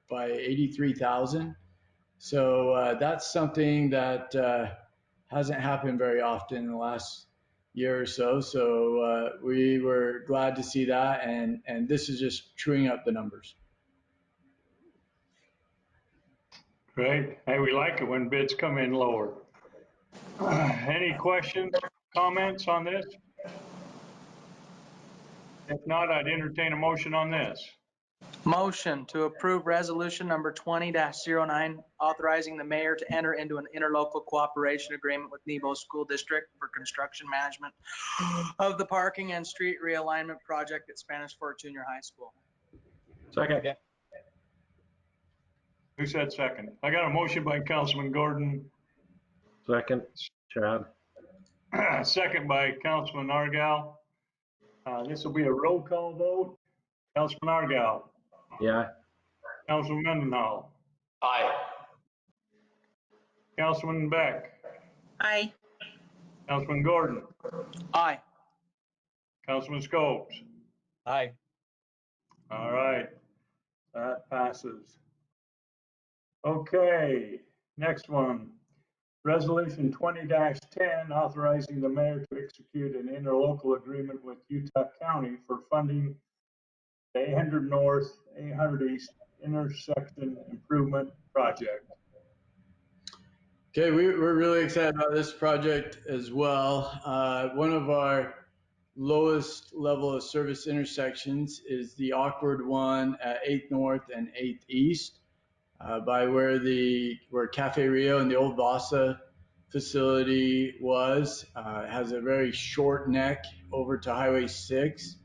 by 83,000. So that's something that hasn't happened very often in the last year or so. So we were glad to see that, and this is just truing up the numbers. Great. Hey, we like it when bids come in lower. Any questions, comments on this? If not, I'd entertain a motion on this. Motion to approve resolution number 20-09, authorizing the mayor to enter into an interlocal cooperation agreement with Nebo School District for construction management of the parking and street realignment project at Spanish Fork Junior High School. Second. Who said second? I got a motion by Councilman Gordon. Second. Chad. Second by Councilman Argal. This will be a roll call vote. Councilman Argal. Yeah. Councilman Mendenhall. Aye. Councilman Beck. Aye. Councilman Gordon. Aye. Councilman Scopes. Aye. All right, that passes. Okay, next one. Resolution 20-10, authorizing the mayor to execute an interlocal agreement with Utah County for funding the 800 North, 800 East intersection improvement project. Okay, we're really excited about this project as well. One of our lowest level of service intersections is the awkward one at 8th North and 8th East by where Cafe Rio and the old Vasa facility was. It has a very short neck over to Highway 6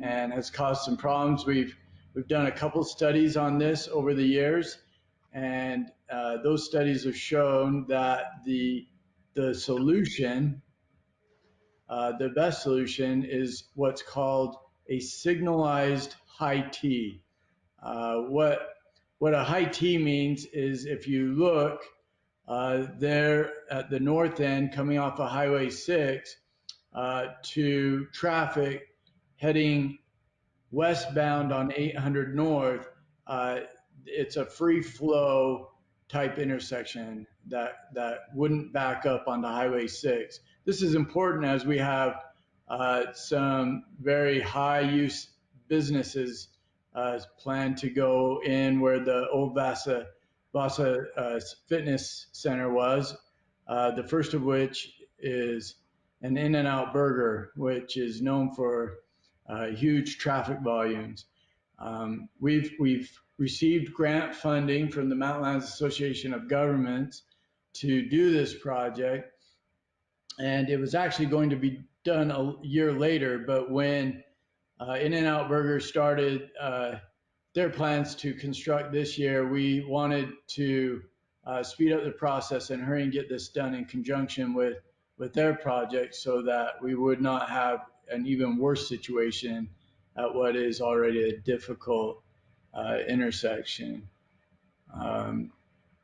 and has caused some problems. We've done a couple studies on this over the years, and those studies have shown that the solution, the best solution, is what's called a signalized high T. What what a high T means is if you look there at the north end coming off of Highway 6 to traffic heading westbound on 800 North, it's a free flow type intersection that wouldn't back up onto Highway 6. This is important as we have some very high use businesses planned to go in where the old Vasa Fitness Center was. The first of which is an In-N-Out Burger, which is known for huge traffic volumes. We've received grant funding from the Mountain Association of Governments to do this project, and it was actually going to be done a year later, but when In-N-Out Burger started their plans to construct this year, we wanted to speed up the process and hurry and get this done in conjunction with their project so that we would not have an even worse situation at what is already a difficult intersection.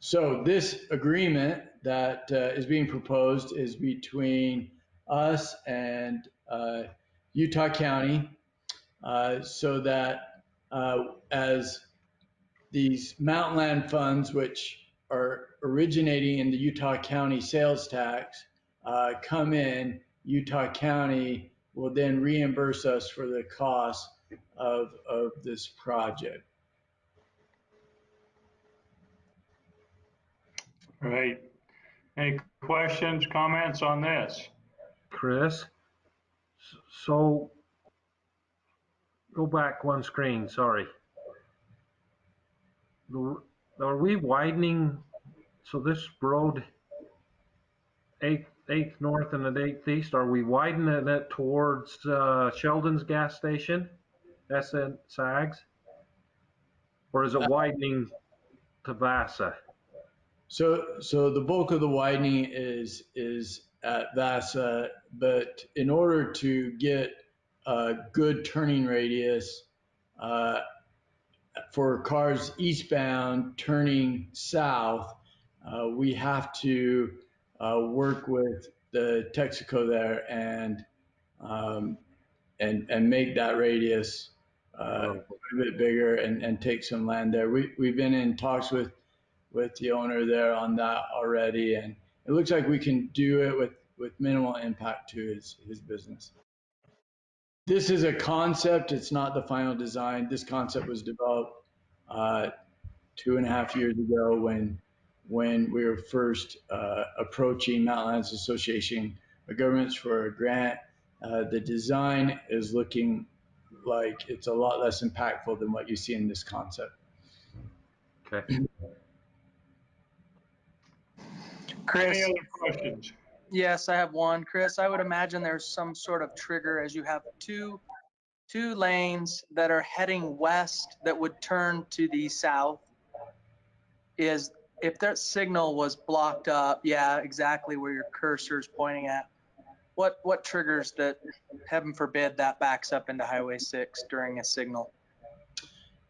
So this agreement that is being proposed is between us and Utah County so that as these mountain land funds, which are originating in the Utah County sales tax, come in, Utah County will then reimburse us for the cost of this project. All right. Any questions, comments on this? Chris, so go back one screen, sorry. Are we widening, so this road 8th North and the 8th East, are we widening it towards Sheldon's gas station, SN Sags? Or is it widening to Vasa? So the bulk of the widening is at Vasa, but in order to get a good turning radius for cars eastbound turning south, we have to work with the Texaco there and make that radius a bit bigger and take some land there. We've been in talks with the owner there on that already, and it looks like we can do it with minimal impact to his business. This is a concept, it's not the final design. This concept was developed 2.5 years ago when we were first approaching Mountain Lands Association of Governments for a grant. The design is looking like it's a lot less impactful than what you see in this concept. Okay. Chris, Any other questions? yes, I have one. Chris, I would imagine there's some sort of trigger as you have two lanes that are heading west that would turn to the south. Is if that signal was blocked up, yeah, exactly where your cursor is pointing at, what triggers that, heaven forbid, that backs up into Highway 6 during a signal?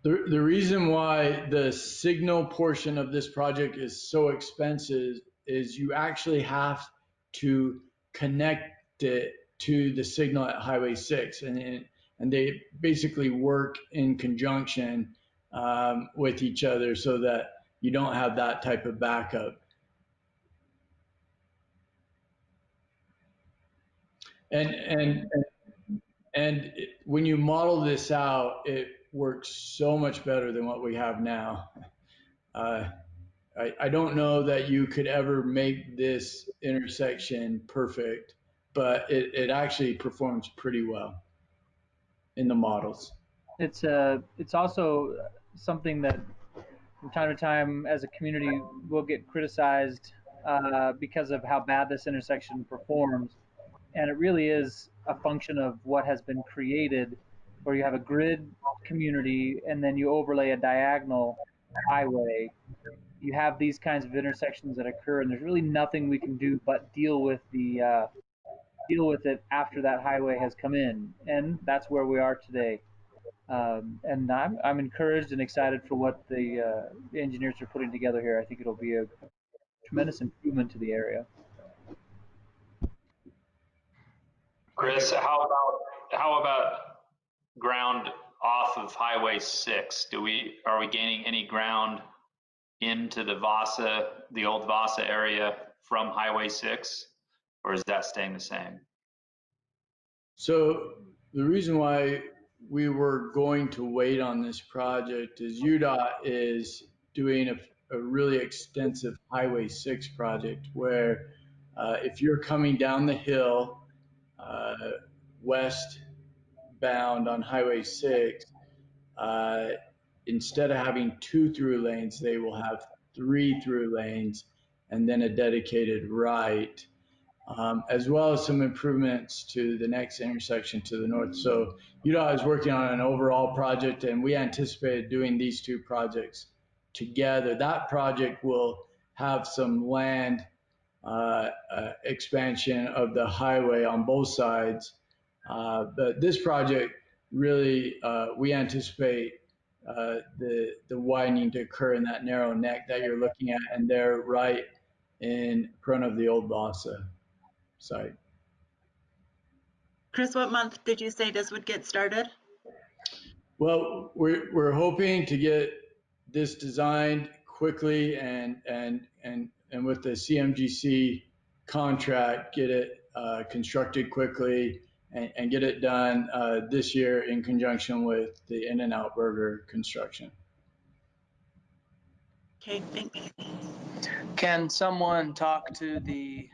The reason why the signal portion of this project is so expensive is you actually have to connect it to the signal at Highway 6, and they basically work in conjunction with each other so that you don't have that type of backup. And when you model this out, it works so much better than what we have now. I don't know that you could ever make this intersection perfect, but it actually performs pretty well in the models. It's also something that from time to time as a community will get criticized because of how bad this intersection performs. And it really is a function of what has been created, where you have a grid community and then you overlay a diagonal highway. You have these kinds of intersections that occur, and there's really nothing we can do but deal with it after that highway has come in, and that's where we are today. And I'm encouraged and excited for what the engineers are putting together here. I think it'll be a tremendous improvement to the area. Chris, how about ground off of Highway 6? Are we gaining any ground into the old Vasa area from Highway 6, or is that staying the same? So the reason why we were going to wait on this project is UDOT is doing a really extensive Highway 6 project where if you're coming down the hill westbound on Highway 6, instead of having 2 through lanes, they will have 3 through lanes and then a dedicated right. As well as some improvements to the next intersection to the north. So UDOT is working on an overall project, and we anticipate doing these 2 projects together. That project will have some land expansion of the highway on both sides. But this project really, we anticipate the widening to occur in that narrow neck that you're looking at, and they're right in front of the old Vasa site. Chris, what month did you say this would get started? Well, we're hoping to get this designed quickly and with the CMGC contract, get it constructed quickly and get it done this year in conjunction with the In-N-Out Burger construction. Okay, thanks. Can someone talk to the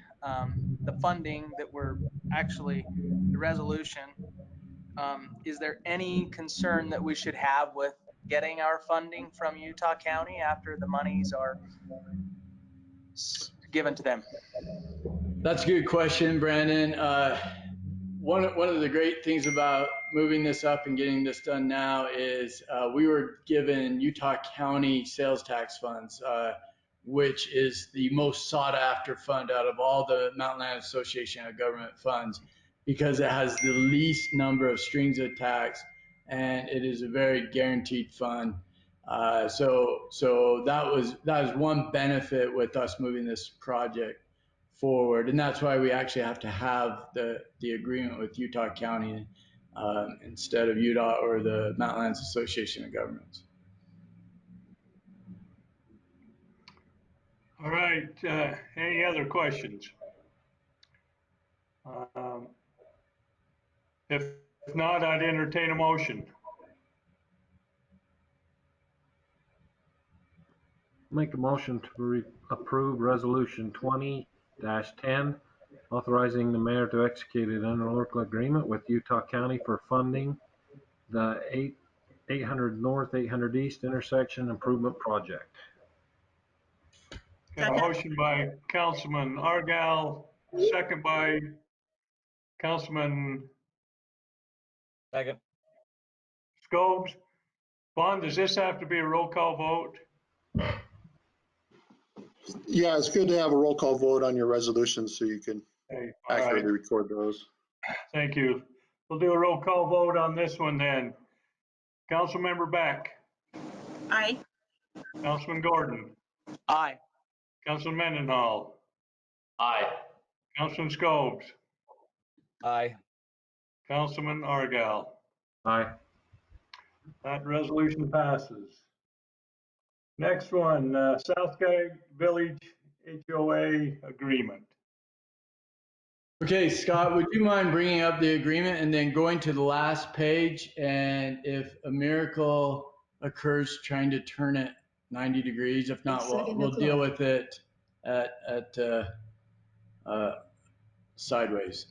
funding that we're actually, the resolution? Is there any concern that we should have with getting our funding from Utah County after the monies are given to them? That's a good question, Brandon. One of the great things about moving this up and getting this done now is we were given Utah County sales tax funds, which is the most sought after fund out of all the Mountain Land Association of Government funds, because it has the least number of strings attached and it is a very guaranteed fund. So that was one benefit with us moving this project forward, and that's why we actually have to have the agreement with Utah County instead of UDOT or the Mountain Lands Association of Governments. All right, any other questions? If not, I'd entertain a motion. Make a motion to approve resolution 20-10, authorizing the mayor to execute an interlocal agreement with Utah County for funding the 800 North, 800 East intersection improvement project. Got a motion by Councilman Argal, second by Councilman Second. Scobes. Vaughn, does this have to be a roll call vote? Yeah, it's good to have a roll call vote on your resolutions so you can accurately record those. Thank you. We'll do a roll call vote on this one then. Councilmember Beck. Aye. Councilman Gordon. Aye. Councilman Mendenhall. Aye. Councilman Scobes. Aye. Councilman Argal. Aye. That resolution passes. Next one, Southgate Village HOA agreement. Okay, Scott, would you mind bringing up the agreement and then going to the last page? And if a miracle occurs, trying to turn it 90 degrees. If not, we'll deal with it at sideways.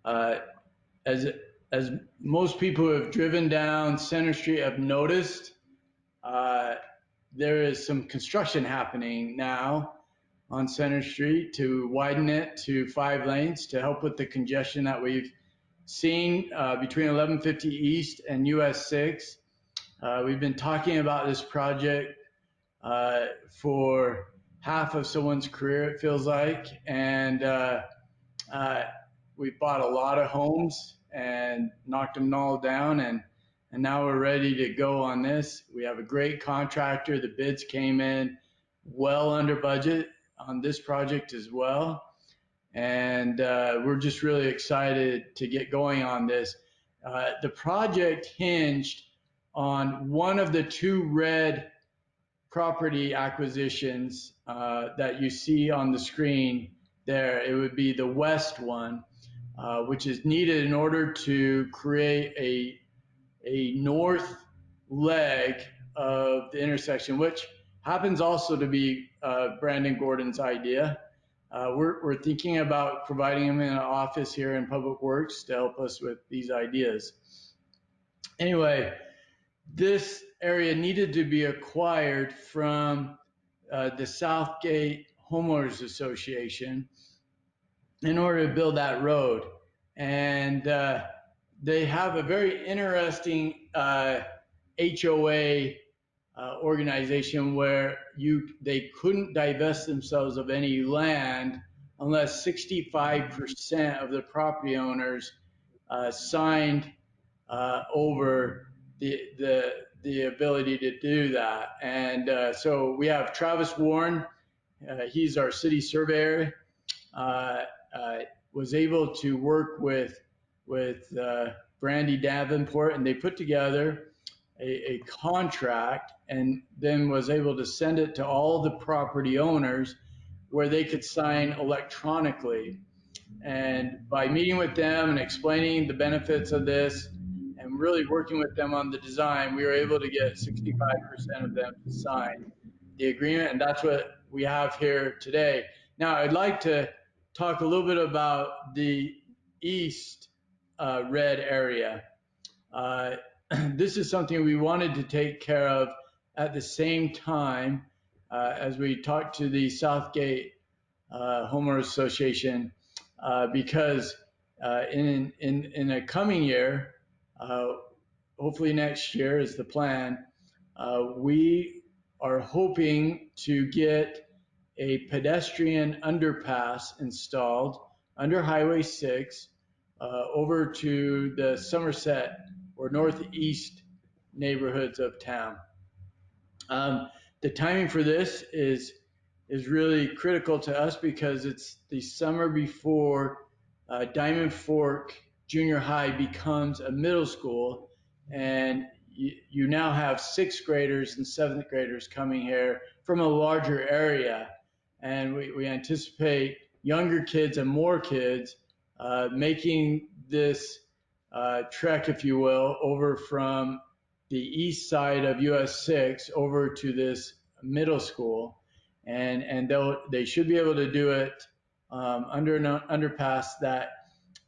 As most people who have driven down Center Street have noticed, there is some construction happening now on Center Street to widen it to 5 lanes to help with the congestion that we've seen between 1150 East and US 6. We've been talking about this project for half of someone's career, it feels like, and we bought a lot of homes and knocked them all down, and and now we're ready to go on this. We have a great contractor. The bids came in well under budget on this project as well. And we're just really excited to get going on this. The project hinged on one of the two red property acquisitions that you see on the screen there. It would be the west one, which is needed in order to create a north leg of the intersection, which happens also to be Brandon Gordon's idea. We're thinking about providing him an office here in Public Works to help us with these ideas. Anyway, this area needed to be acquired from the Southgate Homeowners Association in order to build that road. And they have a very interesting HOA organization where they couldn't divest themselves of any land unless 65% of the property owners signed over the ability to do that. And so we have Travis Warren. He's our city surveyor. Was able to work with Brandy Davenport, and they put together a contract, and then was able to send it to all the property owners where they could sign electronically. And by meeting with them and explaining the benefits of this and really working with them on the design, we were able to get 65% of them to sign the agreement, and that's what we have here today. Now, I'd like to talk a little bit about the east red area. This is something we wanted to take care of at the same time as we talked to the Southgate Homeowners Association, because in a coming year, hopefully next year is the plan, we are hoping to get a pedestrian underpass installed under Highway 6 over to the Somerset or northeast neighborhoods of town. The timing for this is really critical to us because it's the summer before Diamond Fork Junior High becomes a middle school, and you now have sixth graders and seventh graders coming here from a larger area. And we anticipate younger kids and more kids making this trek, if you will, over from the east side of US 6 over to this middle school. And they should be able to do it under an underpass that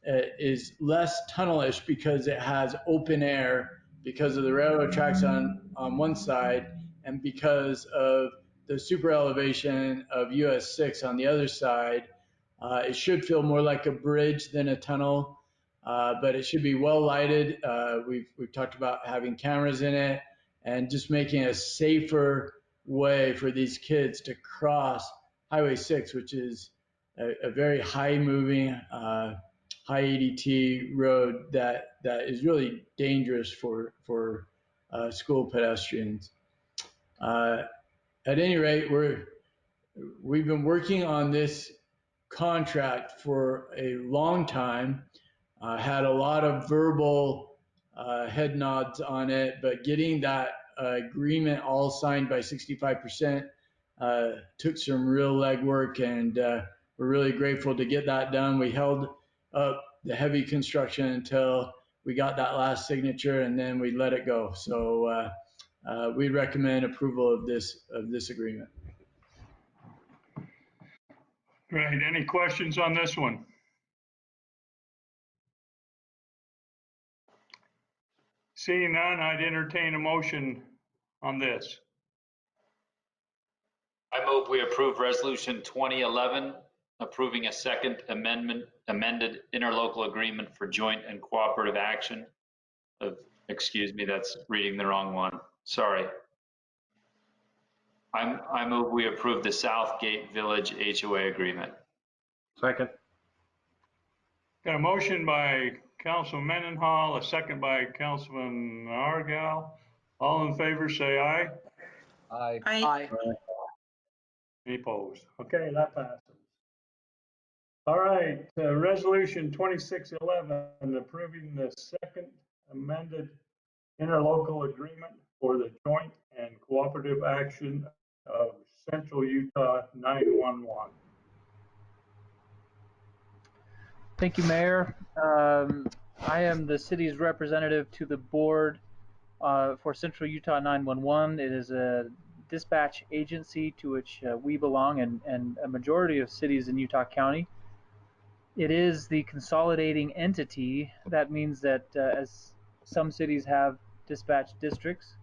is less tunnelish because it has open air because of the railroad tracks on one side and because of the super elevation of US 6 on the other side. It should feel more like a bridge than a tunnel, but it should be well lighted. We've talked about having cameras in it and just making a safer way for these kids to cross Highway 6, which is a very high moving, high ADT road that is really dangerous for school pedestrians. At any rate, we've been working on this contract for a long time, had a lot of verbal head nods on it, but getting that agreement all signed by 65% took some real legwork, and we're really grateful to get that done. We held up the heavy construction until we got that last signature, and then we let it go. So we recommend approval of this agreement. Great. Any questions on this one? Seeing none, I'd entertain a motion on this. I move we approve Resolution 2011, approving a second amended interlocal agreement for joint and cooperative action of, excuse me, that's reading the wrong one. Sorry. I move we approve the Southgate Village HOA agreement. Second. Got a motion by Councilman Mendenhall, a second by Councilman Argal. All in favor, say aye. Aye. Aye. Any opposed? Okay, that passes. All right, resolution 2611, approving the second amended interlocal agreement for the joint and cooperative action of Central Utah 911. Thank you, Mayor. I am the city's representative to the board for Central Utah 911. It is a dispatch agency to which we belong and a majority of cities in Utah County. It is the consolidating entity. That means that as some cities have dispatch districts,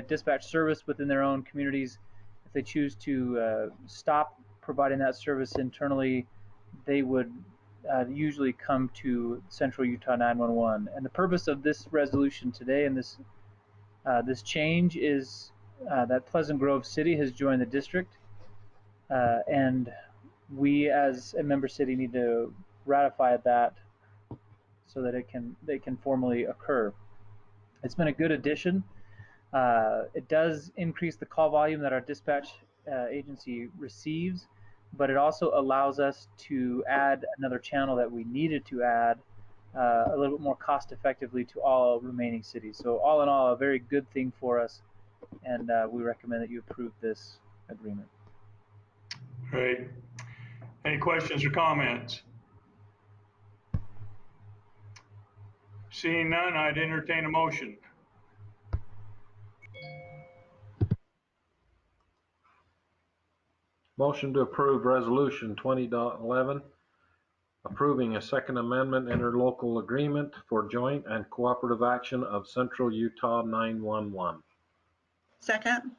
dispatch service within their own communities. If they choose to stop providing that service internally, they would usually come to Central Utah 911. And the purpose of this resolution today and this change is that Pleasant Grove City has joined the district, and we as a member city need to ratify that so that they can formally occur. It's been a good addition. It does increase the call volume that our dispatch agency receives, but it also allows us to add another channel that we needed to add a little bit more cost effectively to all remaining cities. So all in all, a very good thing for us, and we recommend that you approve this agreement. Great. Any questions or comments? Seeing none, I'd entertain a motion. Motion to approve resolution 20.11, approving a second amendment interlocal agreement for joint and cooperative action of Central Utah 911. Second.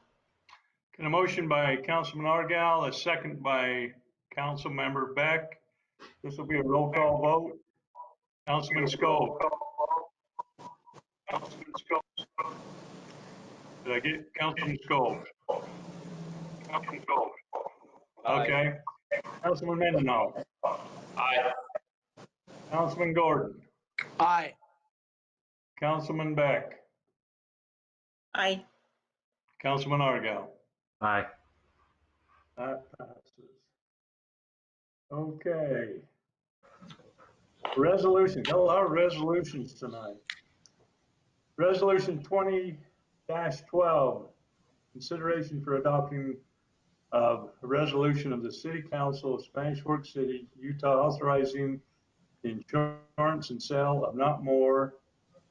A motion by Councilman Argal, a second by Councilmember Beck. This will be a roll call vote. Councilman Scobes. Councilman Scobes. Did I get Councilman Scobes? Councilman Scobes. Okay. Councilman Mendenhall. Aye. Councilman Gordon. Aye. Councilman Beck. Aye. Councilman Argal. Aye. That passes. Okay. Resolution, got a lot of resolutions tonight. Resolution 20-12, consideration for adopting a resolution of the City Council of Spanish Fork City, Utah, authorizing the insurance and sale of not more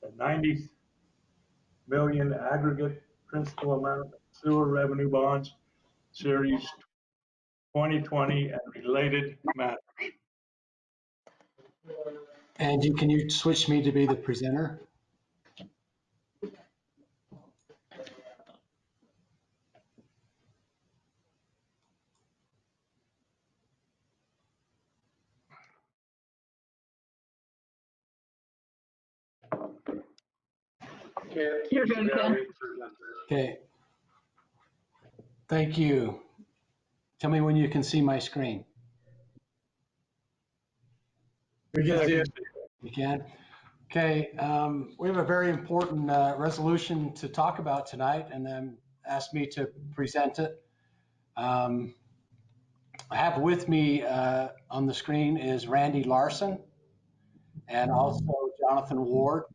than 90 million aggregate principal amount of sewer revenue bonds, Series 2020, and related matters. Angie, can you switch me to be the presenter? You're good, Ken. Okay. Thank you. Tell me when you can see my screen. We can see it. You can? Okay. We have a very important resolution to talk about tonight, and then asked me to present it. I have with me on the screen is Randy Larson and also Jonathan Ward.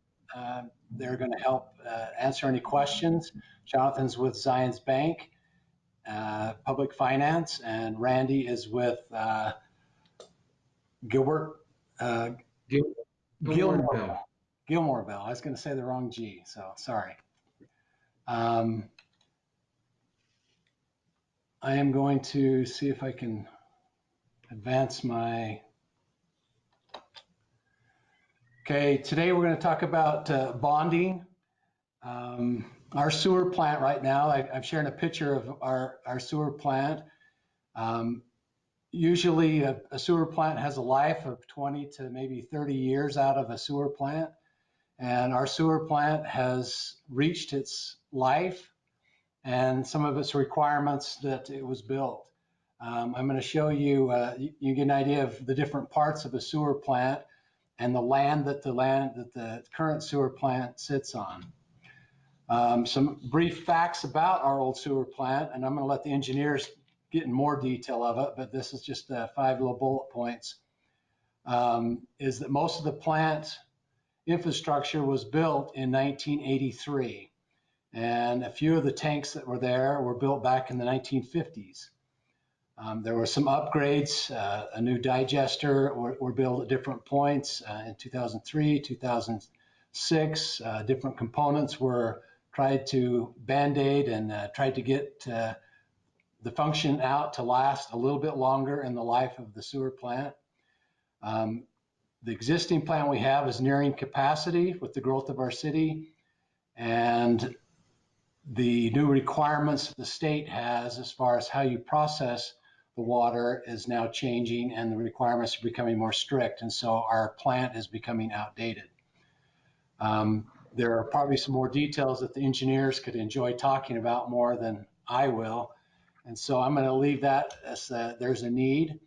They're going to help answer any questions. Jonathan's with Zions Bank, Public Finance, and Randy is with Gilmore Bell. I was going to say the wrong G, so sorry. I am going to see if I can advance my. Okay, today we're going to talk about bonding. Our sewer plant right now, I'm sharing a picture of our sewer plant. Usually a sewer plant has a life of 20 to maybe 30 years out of a sewer plant. And our sewer plant has reached its life and some of its requirements that it was built. I'm going to show you, you get an idea of the different parts of a sewer plant and the land that the current sewer plant sits on. Some brief facts about our old sewer plant, and I'm going to let the engineers get in more detail of it, but this is just 5 little bullet points, is that most of the plant infrastructure was built in 1983, and a few of the tanks that were there were built back in the 1950s. There were some upgrades, a new digester were built at different points in 2003, 2006. Different components were tried to band-aid and tried to get the function out to last a little bit longer in the life of the sewer plant. The existing plant we have is nearing capacity with the growth of our city, and the new requirements the state has as far as how you process the water is now changing, and the requirements are becoming more strict, and so our plant is becoming outdated. There are probably some more details that the engineers could enjoy talking about more than I will, and so I'm going to leave that as there's a need.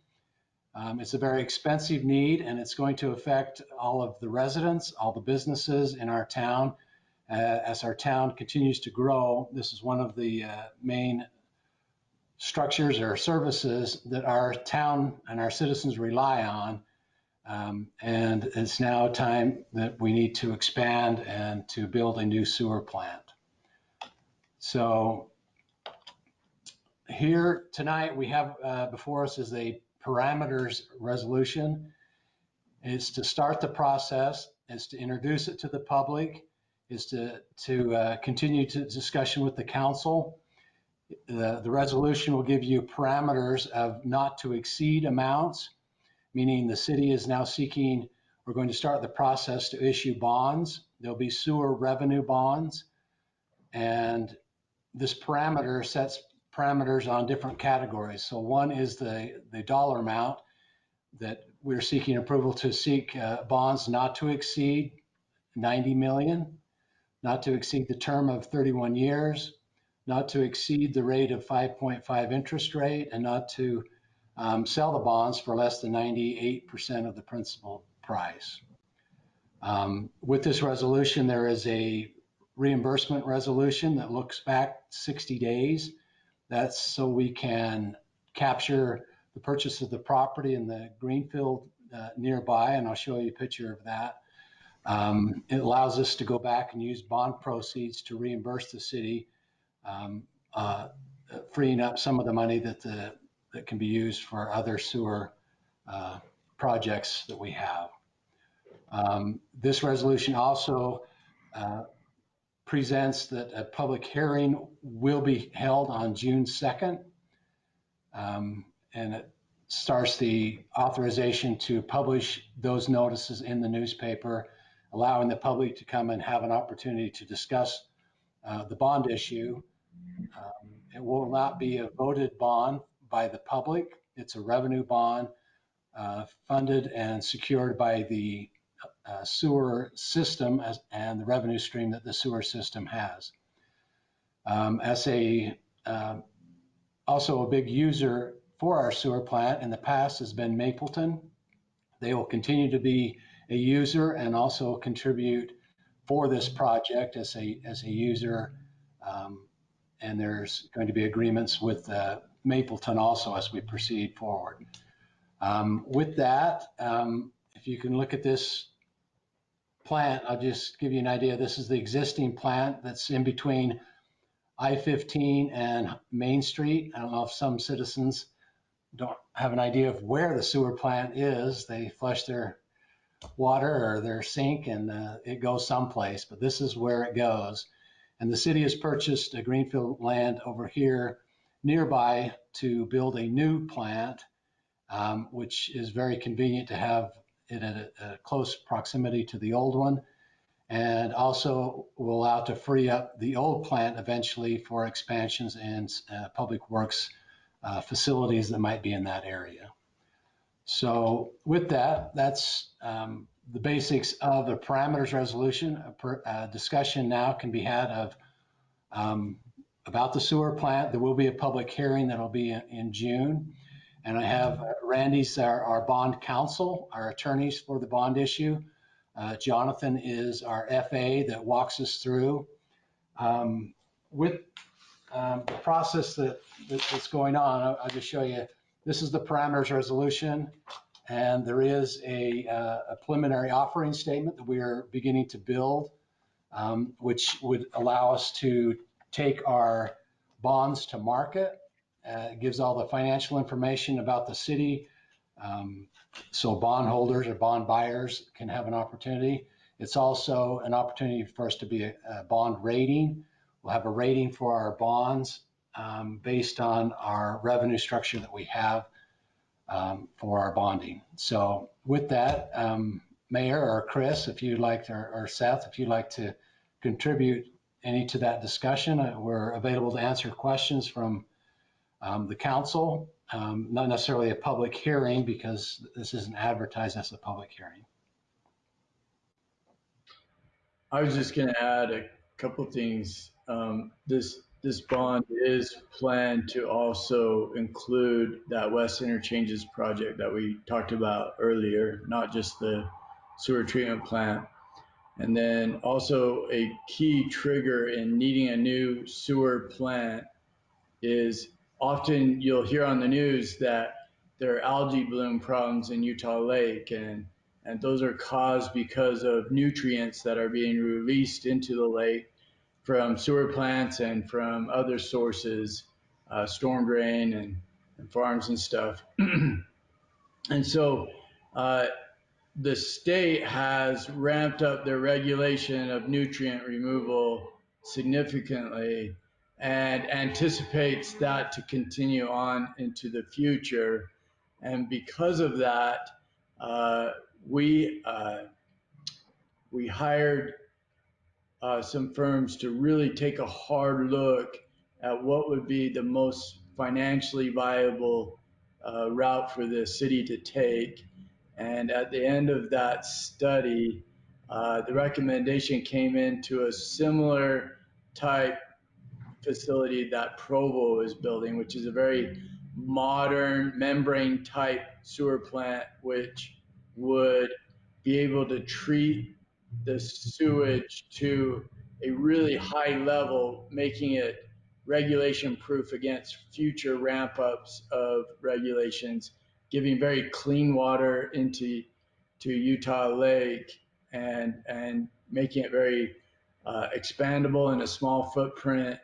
It's a very expensive need, and it's going to affect all of the residents, all the businesses in our town. As our town continues to grow, this is one of the main structures or services that our town and our citizens rely on. And it's now time that we need to expand and to build a new sewer plant. So here tonight we have before us is a parameters resolution. It's to start the process, it's to introduce it to the public, is to continue to discussion with the council. The resolution will give you parameters of not to exceed amounts, meaning the city is now seeking, we're going to start the process to issue bonds. There'll be sewer revenue bonds, and this parameter sets parameters on different categories. So one is the dollar amount that we're seeking approval to seek bonds not to exceed 90 million, not to exceed the term of 31 years, not to exceed the rate of 5.5 interest rate, and not to sell the bonds for less than 98% of the principal price. With this resolution, there is a reimbursement resolution that looks back 60 days. That's so we can capture the purchase of the property in the greenfield nearby, and I'll show you a picture of that. It allows us to go back and use bond proceeds to reimburse the city, freeing up some of the money that can be used for other sewer projects that we have. This resolution also presents that a public hearing will be held on June 2nd, and it starts the authorization to publish those notices in the newspaper, allowing the public to come and have an opportunity to discuss the bond issue. It will not be a voted bond by the public. It's a revenue bond funded and secured by the sewer system and the revenue stream that the sewer system has. Also a big user for our sewer plant in the past has been Mapleton. They will continue to be a user and also contribute for this project as a user, and there's going to be agreements with Mapleton also as we proceed forward. With that, if you can look at this plant, I'll just give you an idea. This is the existing plant that's in between I-15 and Main Street. I don't know if some citizens don't have an idea of where the sewer plant is. They flush their water or their sink and it goes someplace, but this is where it goes. And the city has purchased a greenfield land over here nearby to build a new plant, which is very convenient to have it at a close proximity to the old one, and also will allow to free up the old plant eventually for expansions and public works facilities that might be in that area. So with that, that's the basics of the parameters resolution. A discussion now can be had of about the sewer plant. There will be a public hearing that'll be in June. And I have Randy's our bond counsel, our attorneys for the bond issue. Jonathan is our FA that walks us through. With the process that's going on, I'll just show you. This is the parameters resolution, and there is a preliminary offering statement that we are beginning to build, which would allow us to take our bonds to market. It gives all the financial information about the city, so bondholders or bond buyers can have an opportunity. It's also an opportunity for us to be a bond rating. We'll have a rating for our bonds based on our revenue structure that we have for our bonding. So with that, Mayor or Chris, if you'd like to, or Seth, if you'd like to contribute any to that discussion, we're available to answer questions from the council. Not necessarily a public hearing because this isn't advertised as a public hearing. I was just going to add a couple things. This bond is planned to also include that West Interchanges project that we talked about earlier, not just the sewer treatment plant. And then also a key trigger in needing a new sewer plant is often you'll hear on the news that there are algae bloom problems in Utah Lake, and those are caused because of nutrients that are being released into the lake from sewer plants and from other sources, storm drain and farms and stuff. And so the state has ramped up their regulation of nutrient removal significantly and anticipates that to continue on into the future. And because of that, we hired some firms to really take a hard look at what would be the most financially viable route for the city to take. And at the end of that study, the recommendation came into a similar type facility that Provo is building, which is a very modern membrane type sewer plant, which would be able to treat the sewage to a really high level, making it regulation proof against future ramp ups of regulations, giving very clean water into Utah Lake and making it very expandable in a small footprint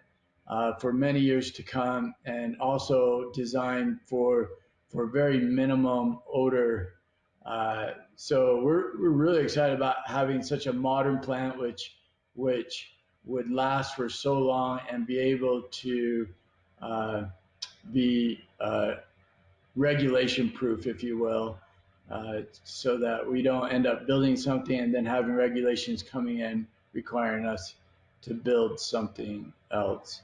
for many years to come, and also designed for very minimum odor. So we're really excited about having such a modern plant, which would last for so long and be able to be regulation proof, if you will, so that we don't end up building something and then having regulations coming in requiring us to build something else.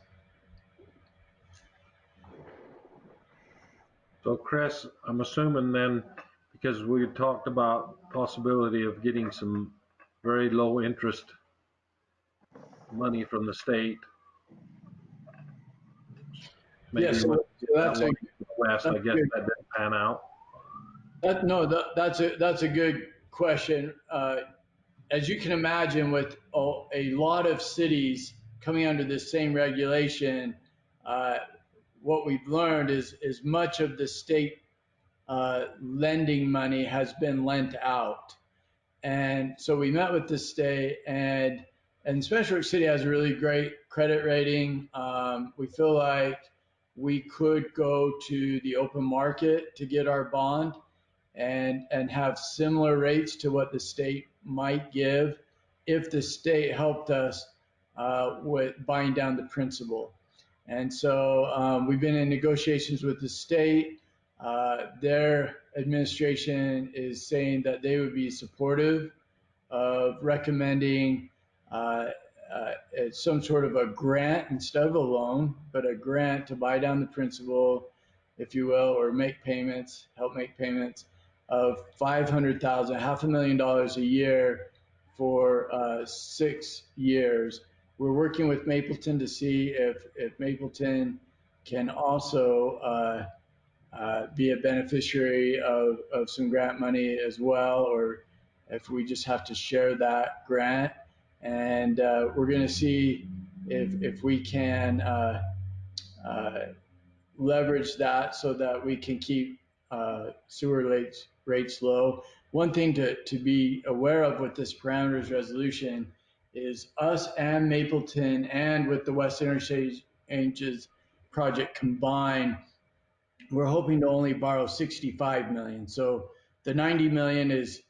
So Chris, I'm assuming then, because we talked about possibility of getting some very low interest money from the state. Maybe yeah, so that's I guess that didn't pan out. That's a good question. As you can imagine, with a lot of cities coming under the same regulation, what we've learned is much of the state lending money has been lent out. And so we met with the state, and Spanish Fork City has a really great credit rating. We feel like we could go to the open market to get our bond and have similar rates to what the state might give if the state helped us with buying down the principal. And so we've been in negotiations with the state. Their administration is saying that they would be supportive of recommending some sort of a grant instead of a loan, but a grant to buy down the principal, if you will, or make payments, help make payments of $500,000, $500,000 a year for 6 years. We're working with Mapleton to see if Mapleton can also be a beneficiary of some grant money as well, or if we just have to share that grant. And we're going to see if we can leverage that so that we can keep sewer rates low. One thing to be aware of with this parameters resolution is us and Mapleton and with the West Interchanges project combined, we're hoping to only borrow 65 million. So the 90 million is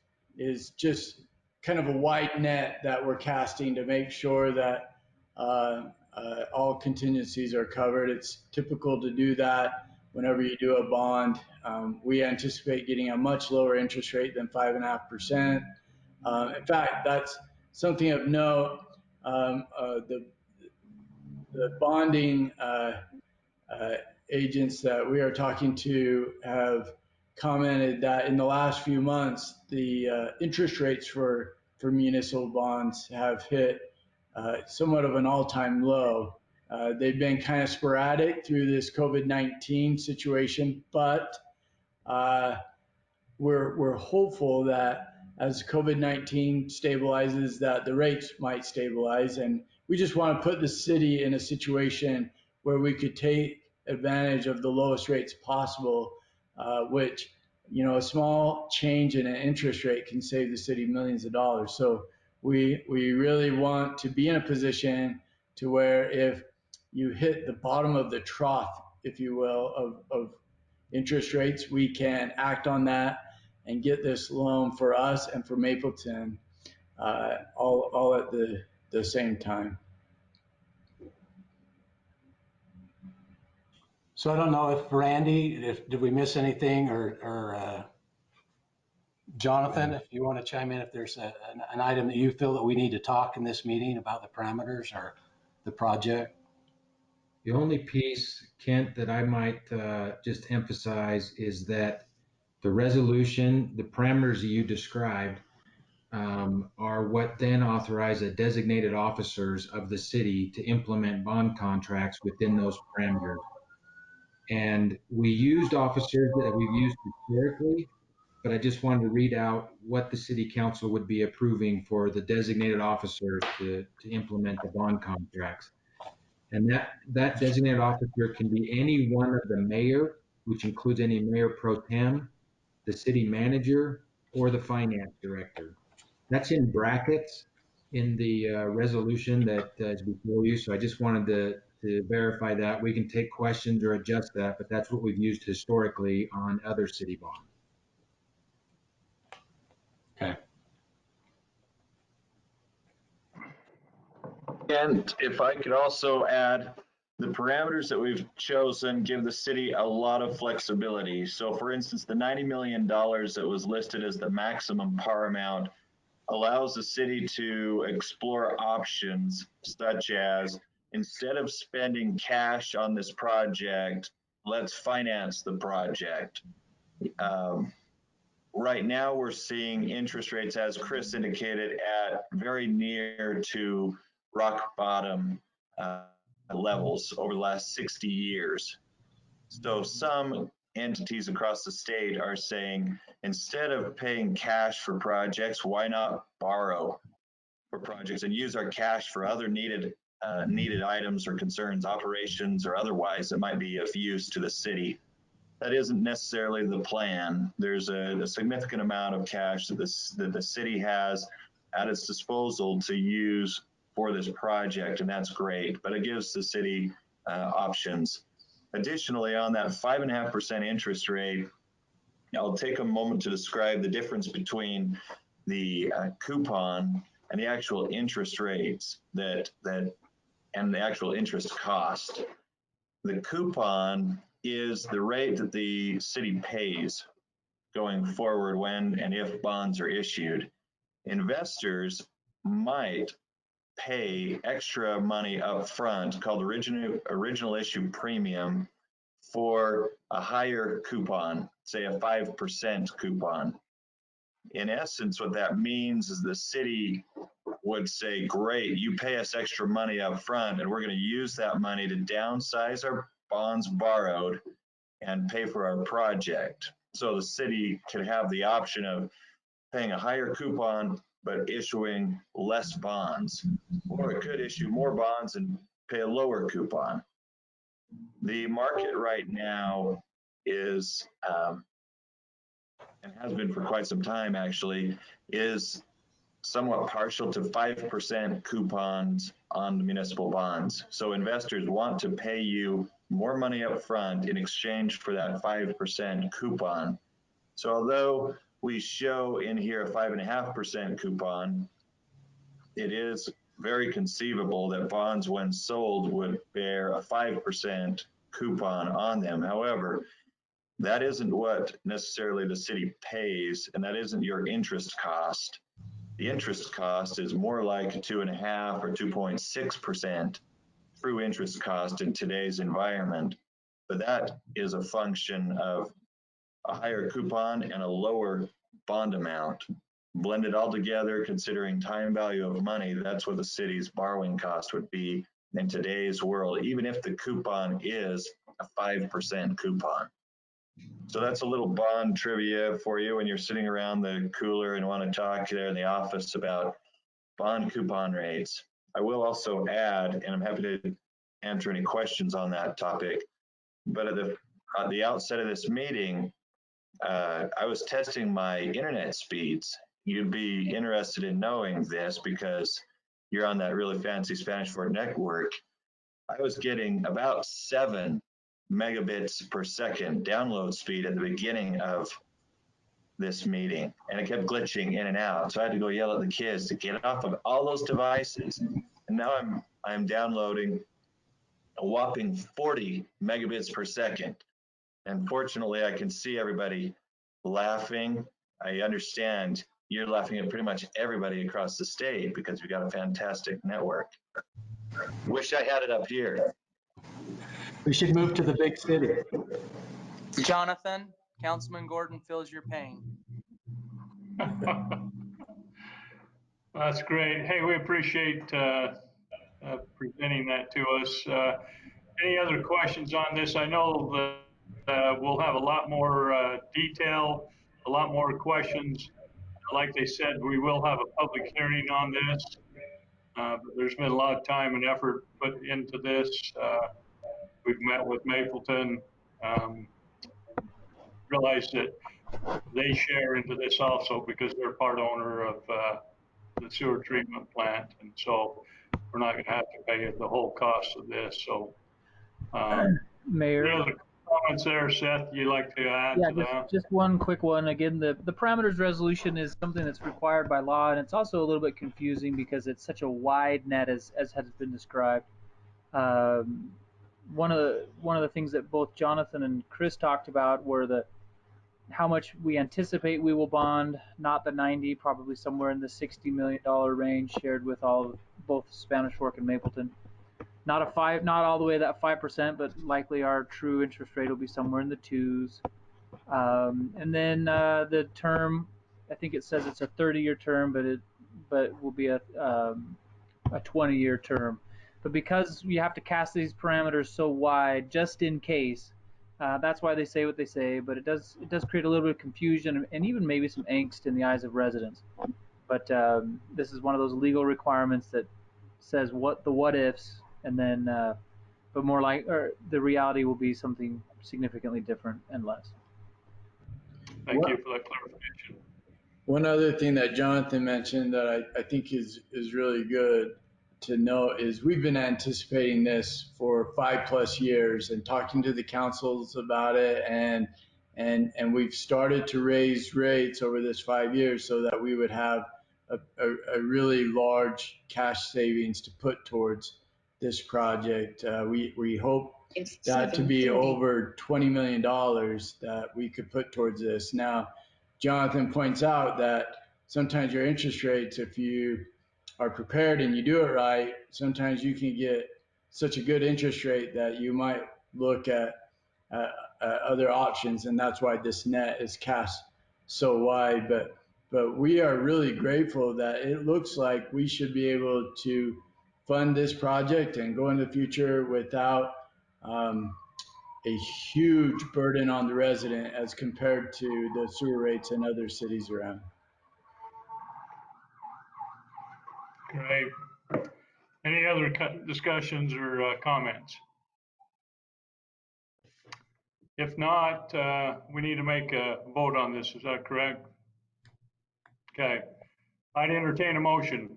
just kind of a wide net that we're casting to make sure that all contingencies are covered. It's typical to do that whenever you do a bond. We anticipate getting a much lower interest rate than 5.5%. In fact, that's something of note. The bonding agents that we are talking to have commented that in the last few months, the interest rates for municipal bonds have hit somewhat of an all-time low. They've been kind of sporadic through this COVID-19 situation, but we're hopeful that as COVID-19 stabilizes, that the rates might stabilize. And we just want to put the city in a situation where we could take advantage of the lowest rates possible, which, you know, a small change in an interest rate can save the city millions of dollars. So we really want to be in a position to where if you hit the bottom of the trough, if you will, of interest rates, we can act on that and get this loan for us and for Mapleton all at the same time. So I don't know if Randy, did we miss anything, or Jonathan, if you want to chime in, if there's an item that you feel that we need to talk in this meeting about the parameters or the project? The only piece, Kent, that I might just emphasize is that the resolution, the parameters that you described, are what then authorize the designated officers of the city to implement bond contracts within those parameters. And we used officers that we've used historically, but I just wanted to read out what the city council would be approving for the designated officers to implement the bond contracts. And that designated officer can be any one of the mayor, which includes any mayor pro tem, the city manager, or the finance director. That's in brackets in the resolution that is before you. So I just wanted to verify that. We can take questions or adjust that, but that's what we've used historically on other city bonds. Okay. And if I could also add, the parameters that we've chosen give the city a lot of flexibility. So for instance, the $90 million that was listed as the maximum par amount allows the city to explore options such as, instead of spending cash on this project, let's finance the project. Right now we're seeing interest rates, as Chris indicated, at very near to rock bottom levels over the last 60 years. So some entities across the state are saying, instead of paying cash for projects, why not borrow for projects and use our cash for other needed items or concerns, operations or otherwise, that might be of use to the city. That isn't necessarily the plan. There's a significant amount of cash that the city has at its disposal to use for this project, and that's great, but it gives the city options. Additionally, on that 5.5% interest rate, I'll take a moment to describe the difference between the coupon and the actual interest rates and the actual interest cost. The coupon is the rate that the city pays going forward when and if bonds are issued. Investors might pay extra money up front called original issue premium for a higher coupon, say a 5% coupon. In essence, what that means is the city would say, great, you pay us extra money up front and we're going to use that money to downsize our bonds borrowed and pay for our project. So the city could have the option of paying a higher coupon but issuing less bonds, or it could issue more bonds and pay a lower coupon. The market right now is, and has been for quite some time actually, is somewhat partial to 5% coupons on the municipal bonds. So investors want to pay you more money up front in exchange for that 5% coupon. So although we show in here a 5.5% coupon, it is very conceivable that bonds, when sold, would bear a 5% coupon on them. However, that isn't what necessarily the city pays, and that isn't your interest cost. The interest cost is more like 2.5 or 2.6% true interest cost in today's environment. But that is a function of a higher coupon and a lower bond amount. Blended all together, considering time value of money, that's what the city's borrowing cost would be in today's world, even if the coupon is a 5% coupon. So that's a little bond trivia for you when you're sitting around the cooler and want to talk there in the office about bond coupon rates. I will also add, and I'm happy to answer any questions on that topic, but at the outset of this meeting, I was testing my internet speeds. You'd be interested in knowing this because you're on that really fancy Spanish for network. I was getting about 7 megabits per second download speed at the beginning of this meeting, and it kept glitching in and out. So I had to go yell at the kids to get off of all those devices. And now I'm downloading a whopping 40 megabits per second. And fortunately, I can see everybody laughing. I understand you're laughing at pretty much everybody across the state because we got a fantastic network. Wish I had it up here. We should move to the big city. Jonathan, Councilman Gordon feels your pain. That's great. Hey, we appreciate presenting that to us. Any other questions on this? I know that we'll have a lot more detail, a lot more questions. Like they said, we will have a public hearing on this. But there's been a lot of time and effort put into this. We've met with Mapleton, realized that they share into this also because they're part owner of the sewer treatment plant. And so we're not going to have to pay the whole cost of this. So, Mayor. Any other comments there, Seth, you'd like to add to that? Just one quick one. Again, the parameters resolution is something that's required by law, and it's also a little bit confusing because it's such a wide net as has been described. One of the things that both Jonathan and Chris talked about were how much we anticipate we will bond, not the 90, probably somewhere in the $60 million range, shared with both Spanish Fork and Mapleton. Not all the way to that 5%, but likely our true interest rate will be somewhere in the 2s. And then the term, I think it says it's a 30-year term, but it will be a 20-year term. But because you have to cast these parameters so wide, just in case, that's why they say what they say. But it does create a little bit of confusion and even maybe some angst in the eyes of residents. But this is one of those legal requirements that says what ifs, and then but more like the reality will be something significantly different and less. Thank you for that clarification. One other thing that Jonathan mentioned that I think is really good to note is we've been anticipating this for 5+ years and talking to the councils about it, and we've started to raise rates over this 5 years so that we would have a really large cash savings to put towards this project. We hope that to be over $20 million that we could put towards this. Now, Jonathan points out that sometimes your interest rates, if you are prepared and you do it right, sometimes you can get such a good interest rate that you might look at other options, and that's why this net is cast so wide. But we are really grateful that it looks like we should be able to fund this project and go in the future without a huge burden on the resident as compared to the sewer rates in other cities around. Great. Any other discussions or comments? If not, we need to make a vote on this. Is that correct? Okay. I'd entertain a motion.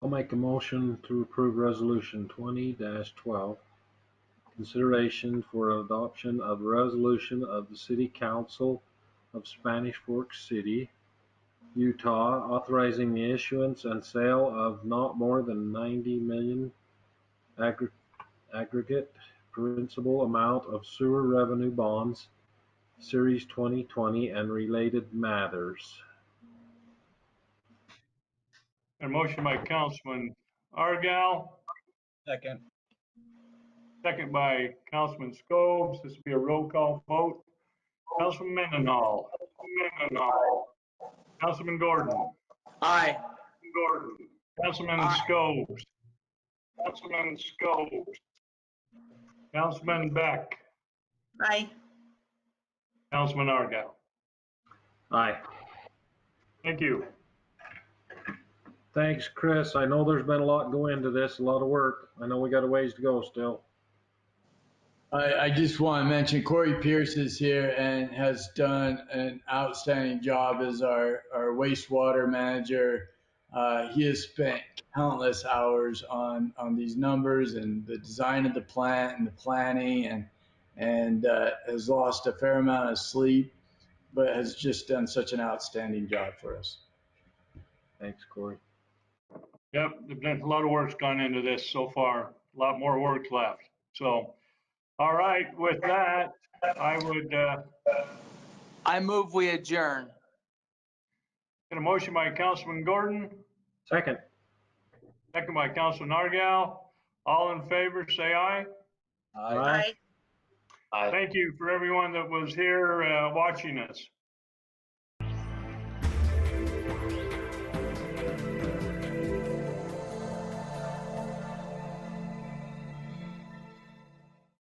I'll make a motion to approve resolution 20-12. Consideration for adoption of a resolution of the City Council of Spanish Fork City, Utah, authorizing the issuance and sale of not more than 90 million aggregate principal amount of sewer revenue bonds, Series 2020, and related matters. A motion by Councilman Argal. Second. Second by Councilman Scobes. This will be a roll call vote. Councilman Mendenhall. Councilman Gordon. Aye. Councilman Scobes. Councilman Beck. Aye. Councilman Argal. Aye. Thank you. Thanks, Chris. I know there's been a lot go into this, a lot of work. I know we got a ways to go still. I just want to mention Corey Pierce is here and has done an outstanding job as our wastewater manager. He has spent countless hours on these numbers and the design of the plant and the planning, and has lost a fair amount of sleep, but has just done such an outstanding job for us. Thanks, Corey. Yep, there's been a lot of work's gone into this so far. A lot more work left. So, all right, with that, I would I move we adjourn. get a motion by Councilman Gordon. Second. Second by Councilman Argal. All in favor, say aye. Aye. Aye. Thank you for everyone that was here watching us.